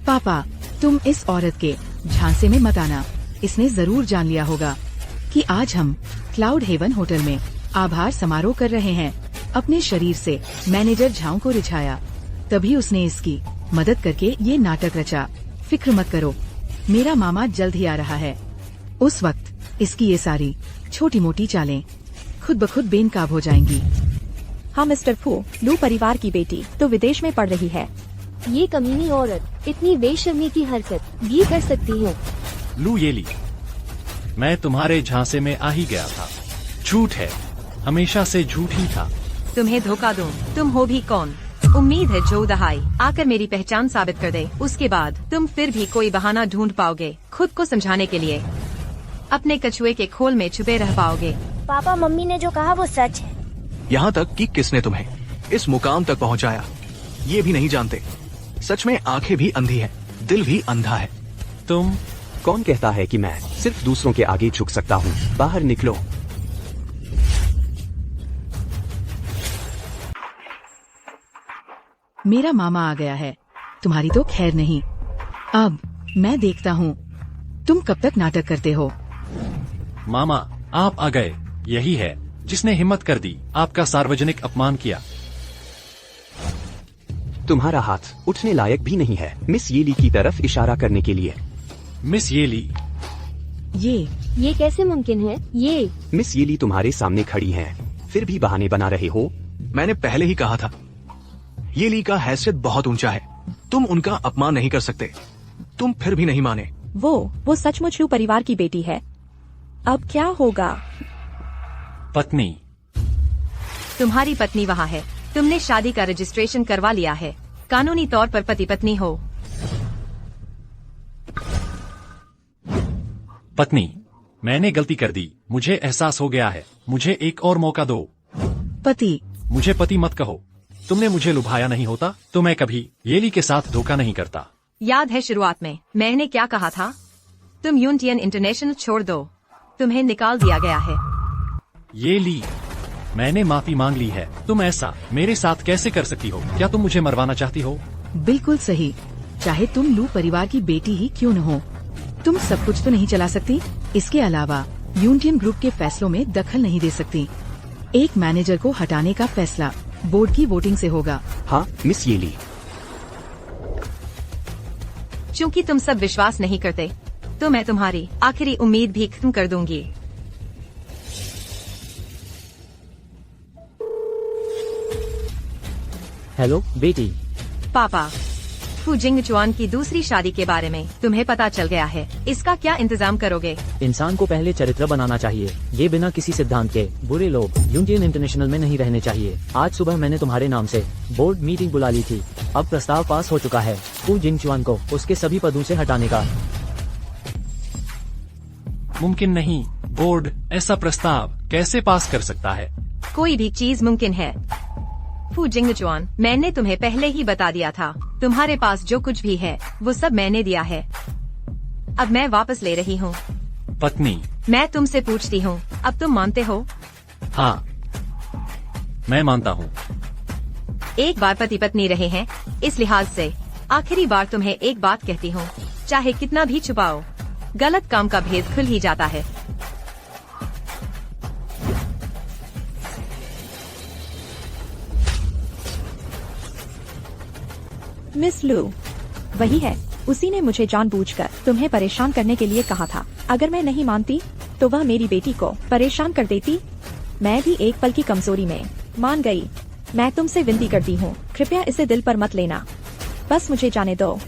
पापा, तुम इस औरत के झांसे में मत आना। इसने जरूर जान लिया होगा कि आज हम क्लाउड हेवन होटल में आभार समारोह कर रहे हैं। अपने शरीर से मैनेजर झाओ को रिझाया, तभी उसने इसकी मदद करके ये नाटक रचा। फिक्र मत करो, मेरा मामा जल्द ही आ रहा है। उस वक्त इसकी ये सारी छोटी मोटी चालें खुद ब खुद बेनकाब हो जाएंगी। हाँ मिस्टर फू, लू परिवार की बेटी तो विदेश में पढ़ रही है। ये कमीनी औरत इतनी बेशर्मी की हरकत भी कर सकती है। लू येली, मैं तुम्हारे झांसे में आ ही गया था। झूठ है, हमेशा से झूठ ही था। तुम्हें धोखा दूं, तुम हो भी कौन? उम्मीद है जो दहाई आकर मेरी पहचान साबित कर दे। उसके बाद तुम फिर भी कोई बहाना ढूंढ पाओगे खुद को समझाने के लिए। अपने कछुए के खोल में छुपे रह पाओगे। पापा, मम्मी ने जो कहा वो सच है। यहाँ तक कि किसने तुम्हें इस मुकाम तक पहुँचाया ये भी नहीं जानते। सच में आंखें भी अंधी है, दिल भी अंधा है। तुम कौन कहता है कि मैं सिर्फ दूसरों के आगे झुक सकता हूँ? बाहर निकलो। मेरा मामा आ गया है, तुम्हारी तो खैर नहीं। अब मैं देखता हूँ तुम कब तक नाटक करते हो। मामा, आप आ गए। यही है जिसने हिम्मत कर दी आपका सार्वजनिक अपमान किया। तुम्हारा हाथ उठने लायक भी नहीं है। मिस येली की तरफ इशारा करने के लिए। मिस येली, ये कैसे मुमकिन है? ये मिस येली तुम्हारे सामने खड़ी हैं, फिर भी बहाने बना रहे हो। मैंने पहले ही कहा था, ये ली का हैसियत बहुत ऊंचा है, तुम उनका अपमान नहीं कर सकते। तुम फिर भी नहीं माने। वो सचमुच लू परिवार की बेटी है। अब क्या होगा? पत्नी, तुम्हारी पत्नी वहाँ है। तुमने शादी का रजिस्ट्रेशन करवा लिया है। कानूनी तौर पर पति पत्नी हो। पत्नी, मैंने गलती कर दी। मुझे एहसास हो गया है। मुझे एक और मौका दो। पति, मुझे पति मत कहो। तुमने मुझे लुभाया नहीं होता तो मैं कभी येली के साथ धोखा नहीं करता। याद है शुरुआत में मैंने क्या कहा था? तुम यूनियन इंटरनेशनल छोड़ दो, तुम्हें निकाल दिया गया है। येली, मैंने माफी मांग ली है। तुम ऐसा मेरे साथ कैसे कर सकती हो? क्या तुम मुझे मरवाना चाहती हो? बिल्कुल सही। चाहे तुम लू परिवार की बेटी ही क्यों न हो, तुम सब कुछ तो नहीं चला सकती। इसके अलावा यूनियन ग्रुप के फैसलों में दखल नहीं दे सकती। एक मैनेजर को हटाने का फैसला बोर्ड की वोटिंग से होगा। हाँ मिस येली। चूंकि तुम सब विश्वास नहीं करते तो मैं तुम्हारी आखिरी उम्मीद भी खत्म कर दूंगी। हेलो बेटी। पापा, फू जिंगचुआन की दूसरी शादी के बारे में तुम्हें पता चल गया है। इसका क्या इंतजाम करोगे? इंसान को पहले चरित्र बनाना चाहिए। ये बिना किसी सिद्धांत के बुरे लोग यूनियन इंटरनेशनल में नहीं रहने चाहिए। आज सुबह मैंने तुम्हारे नाम से बोर्ड मीटिंग बुला ली थी। अब प्रस्ताव पास हो चुका है फू जिंगचुआन को उसके सभी पदों से हटाने का। मुमकिन नहीं। बोर्ड ऐसा प्रस्ताव कैसे पास कर सकता है? कोई भी चीज मुमकिन है। फू जिंगचुआन, मैंने तुम्हें पहले ही बता दिया था। तुम्हारे पास जो कुछ भी है वो सब मैंने दिया है। अब मैं वापस ले रही हूँ। पत्नी, मैं तुमसे पूछती हूँ, अब तुम मानते हो? हाँ, मैं मानता हूँ। एक बार पति पत्नी रहे हैं, इस लिहाज से आखिरी बार तुम्हें एक बात कहती हूँ, चाहे कितना भी छुपाओ, गलत काम का भेद खुल ही जाता है। मिस लू, वही है। उसी ने मुझे जानबूझकर तुम्हें परेशान करने के लिए कहा था। अगर मैं नहीं मानती तो वह मेरी बेटी को परेशान कर देती। मैं भी एक पल की कमजोरी में मान गई। मैं तुमसे विनती करती हूँ, कृपया इसे दिल पर मत लेना। बस मुझे जाने दो।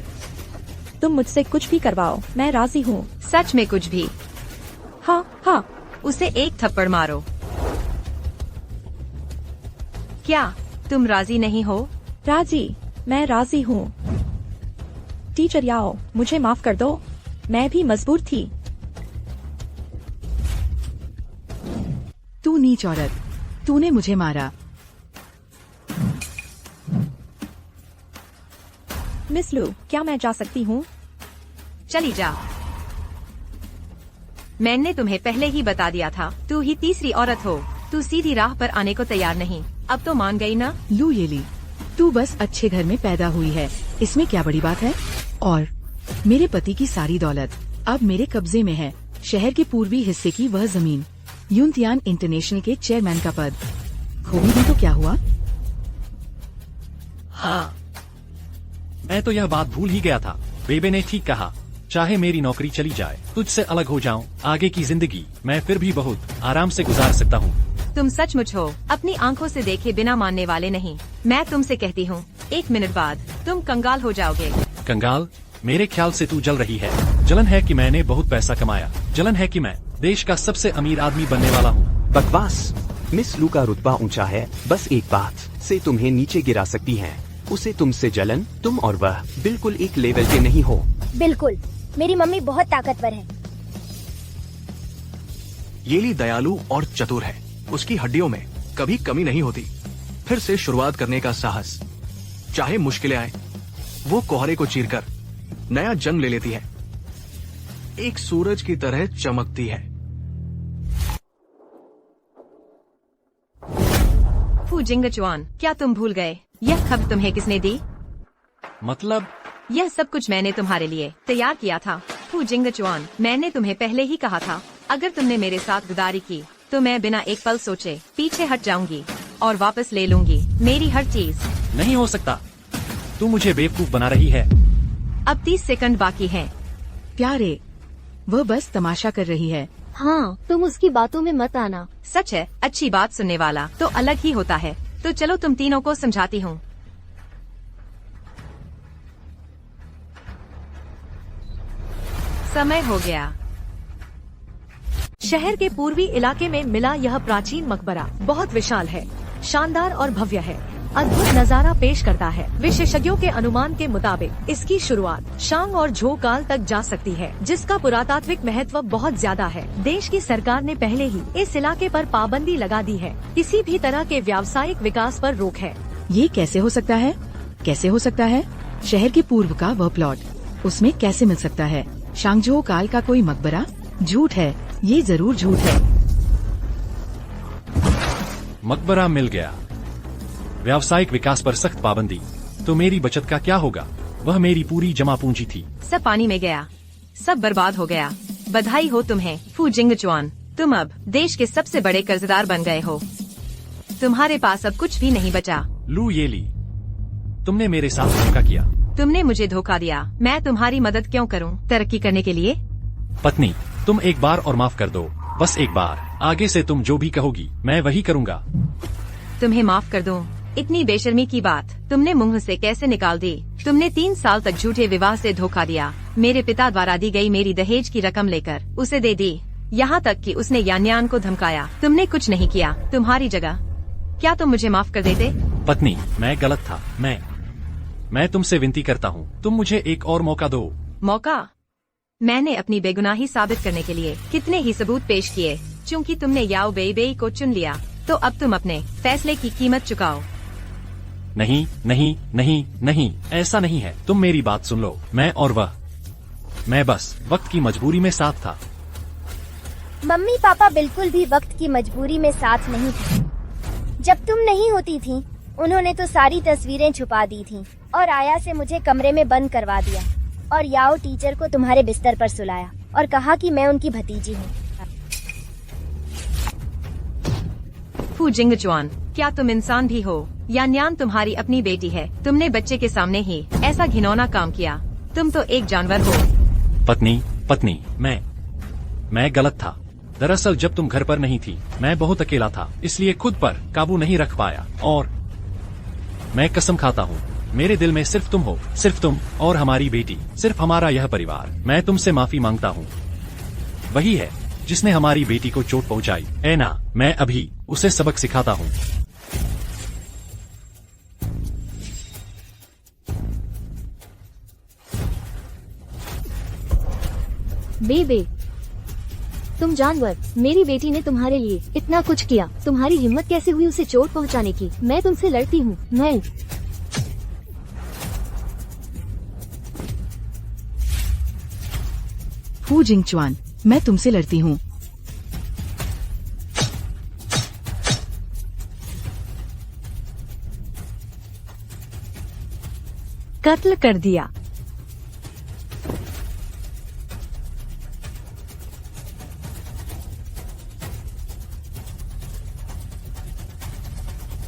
तुम मुझसे कुछ भी करवाओ, मैं राजी हूँ। सच में कुछ भी? हाँ। उसे एक थप्पड़ मारो। क्या तुम राजी नहीं हो? राजी, मैं राजी हूँ। टीचर याओ, मुझे माफ कर दो, मैं भी मजबूर थी। तू नीच औरत, तूने मुझे मारा। मिस लू, क्या मैं जा सकती हूँ? चली जा। मैंने तुम्हें पहले ही बता दिया था, तू ही तीसरी औरत हो। तू सीधी राह पर आने को तैयार नहीं। अब तो मान गई ना? लू येली, तू बस अच्छे घर में पैदा हुई है, इसमें क्या बड़ी बात है? और मेरे पति की सारी दौलत अब मेरे कब्जे में है। शहर के पूर्वी हिस्से की वह जमीन, यूनतियान इंटरनेशनल के चेयरमैन का पद खो भी तो क्या हुआ? हाँ, मैं तो यह बात भूल ही गया था। बेबे ने ठीक कहा, चाहे मेरी नौकरी चली जाए, तुझसे अलग हो जाऊं, आगे की जिंदगी मैं फिर भी बहुत आराम से गुजार सकता हूँ। तुम सचमुच हो अपनी आंखों से देखे बिना मानने वाले नहीं। मैं तुमसे कहती हूँ 1 मिनट बाद तुम कंगाल हो जाओगे। कंगाल? मेरे ख्याल से तू जल रही है। जलन है कि मैंने बहुत पैसा कमाया, जलन है कि मैं देश का सबसे अमीर आदमी बनने वाला हूँ। बकवास। मिस लू का रुतबा ऊंचा है, बस एक बात से तुम्हें नीचे गिरा सकती है। उसे तुमसे जलन, तुम और वह बिल्कुल एक लेवल के नहीं हो। बिल्कुल, मेरी मम्मी बहुत ताकतवर है। येली दयालु और चतुर है, उसकी हड्डियों में कभी कमी नहीं होती। फिर से शुरुआत करने का साहस, चाहे मुश्किलें आए, वो कोहरे को चीरकर नया जन्म ले लेती है, एक सूरज की तरह चमकती है। फू जिंगचुआन, क्या तुम भूल गए यह खबर तुम्हें किसने दी? मतलब? यह सब कुछ मैंने तुम्हारे लिए तैयार किया था। फू जिंगचुआन, मैंने तुम्हें पहले ही कहा था, अगर तुमने मेरे साथ गद्दारी की तो मैं बिना एक पल सोचे पीछे हट जाऊंगी और वापस ले लूंगी मेरी हर चीज। नहीं हो सकता, तू मुझे बेवकूफ बना रही है। अब 30 सेकंड बाकी हैं। प्यारे, वह बस तमाशा कर रही है। हाँ, तुम उसकी बातों में मत आना। सच है, अच्छी बात सुनने वाला तो अलग ही होता है। तो चलो तुम तीनों को समझाती हूँ। समय हो गया। शहर के पूर्वी इलाके में मिला यह प्राचीन मकबरा बहुत विशाल है, शानदार और भव्य है, अद्भुत नजारा पेश करता है। विशेषज्ञों के अनुमान के मुताबिक इसकी शुरुआत शांग और झो काल तक जा सकती है, जिसका पुरातात्विक महत्व बहुत ज्यादा है। देश की सरकार ने पहले ही इस इलाके पर पाबंदी लगा दी है, किसी भी तरह के व्यावसायिक विकास पर रोक है। ये कैसे हो सकता है? कैसे हो सकता है? शहर के पूर्व का वह प्लॉट उसमें कैसे मिल सकता है? शांगझो काल का कोई मकबरा? झूठ है, ये जरूर झूठ है। मकबरा मिल गया। व्यावसायिक विकास पर सख्त पाबंदी, तो मेरी बचत का क्या होगा? वह मेरी पूरी जमा पूंजी थी। सब पानी में गया, सब बर्बाद हो गया। बधाई हो तुम्हें फू जिंगचुआन, तुम अब देश के सबसे बड़े कर्जदार बन गए हो। तुम्हारे पास अब कुछ भी नहीं बचा। लू येली, तुमने मेरे साथ धोखा किया। तुमने मुझे धोखा दिया, मैं तुम्हारी मदद क्यों करूं? तरक्की करने के लिए? पत्नी, तुम एक बार और माफ कर दो, बस एक बार। आगे से तुम जो भी कहोगी मैं वही करूँगा। तुम्हें माफ कर दूं? इतनी बेशर्मी की बात तुमने मुंह से कैसे निकाल दी? तुमने 3 साल तक झूठे विवाह से धोखा दिया। मेरे पिता द्वारा दी गई मेरी दहेज की रकम लेकर उसे दे दी, यहाँ तक कि उसने यान्यान को धमकाया। तुमने कुछ नहीं किया। तुम्हारी जगह क्या तुम मुझे माफ कर देते? पत्नी, मैं गलत था। मैं तुमसे विनती करता हूँ, तुम मुझे एक और मौका दो। मौका? मैंने अपनी बेगुनाही साबित करने के लिए कितने ही सबूत पेश किए। चूंकि तुमने याओ बेईबेई को चुन लिया, तो अब तुम अपने फैसले की कीमत चुकाओ। नहीं नहीं नहीं नहीं, ऐसा नहीं है। तुम मेरी बात सुन लो। मैं और वह, मैं बस वक्त की मजबूरी में साथ था। मम्मी पापा बिल्कुल भी वक्त की मजबूरी में साथ नहीं थे। जब तुम नहीं होती थी, उन्होंने तो सारी तस्वीरें छुपा दी थी और आया से मुझे कमरे में बंद करवा दिया और याओ टीचर को तुम्हारे बिस्तर पर सुलाया और कहा कि मैं उनकी भतीजी हूँ। फू जिंगचुआन, क्या तुम इंसान भी हो? यान्यान तुम्हारी अपनी बेटी है। तुमने बच्चे के सामने ही ऐसा घिनौना काम किया। तुम तो एक जानवर हो। पत्नी, मैं गलत था। दरअसल जब तुम घर पर नहीं थी, मैं बहुत अकेला था, इसलिए खुद पर काबू नहीं रख पाया। और मैं कसम खाता हूँ, मेरे दिल में सिर्फ तुम हो, सिर्फ तुम और हमारी बेटी, सिर्फ हमारा यह परिवार। मैं तुमसे माफी मांगता हूँ। वही है जिसने हमारी बेटी को चोट पहुँचाई। ऐना, मैं अभी उसे सबक सिखाता हूँ। बेबे, तुम जानवर, मेरी बेटी ने तुम्हारे लिए इतना कुछ किया। तुम्हारी हिम्मत कैसे हुई उसे चोट पहुंचाने की? मैं तुमसे लड़ती हूँ। मैं फू जिंगचुआन, मैं तुमसे लड़ती हूँ। कत्ल कर दिया।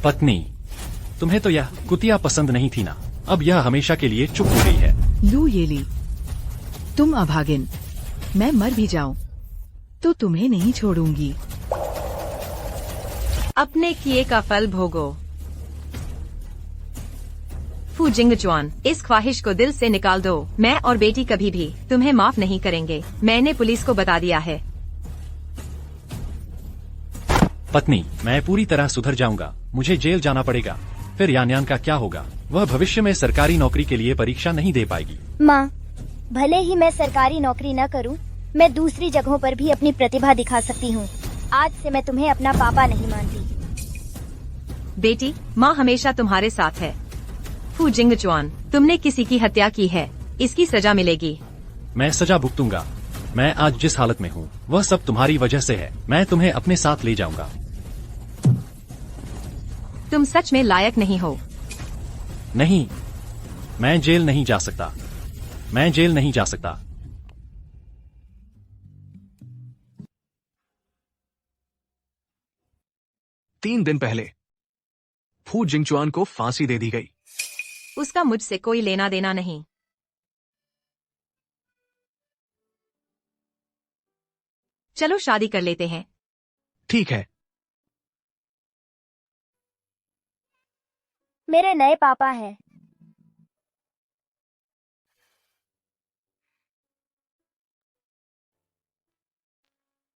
पत्नी, तुम्हें तो यह कुतिया पसंद नहीं थी ना? अब यह हमेशा के लिए चुप हो गई है। लू ये ली, तुम अभागिन, मैं मर भी जाऊं तो तुम्हें नहीं छोड़ूंगी। अपने किए का फल भोगो। फू जिंगचुआन, इस ख्वाहिश को दिल से निकाल दो। मैं और बेटी कभी भी तुम्हें माफ नहीं करेंगे। मैंने पुलिस को बता दिया है। पत्नी, मैं पूरी तरह सुधर जाऊंगा। मुझे जेल जाना पड़ेगा। फिर यान्यान का क्या होगा? वह भविष्य में सरकारी नौकरी के लिए परीक्षा नहीं दे पाएगी। माँ, भले ही मैं सरकारी नौकरी न करूँ, मैं दूसरी जगहों पर भी अपनी प्रतिभा दिखा सकती हूँ। आज से मैं तुम्हें अपना पापा नहीं मानती। बेटी, माँ हमेशा तुम्हारे साथ है। फू जिंगचुआन, तुमने किसी की हत्या की है, इसकी सजा मिलेगी। मैं सजा भुगतूंगा। मैं आज जिस हालत में हूँ वह सब तुम्हारी वजह से है। मैं तुम्हें अपने साथ ले जाऊंगा। तुम सच में लायक नहीं हो। नहीं, मैं जेल नहीं जा सकता। मैं जेल नहीं जा सकता। तीन दिन पहले फू जिंगचुआन को फांसी दे दी गई। उसका मुझसे कोई लेना देना नहीं। चलो शादी कर लेते हैं। ठीक है। मेरे नए पापा हैं।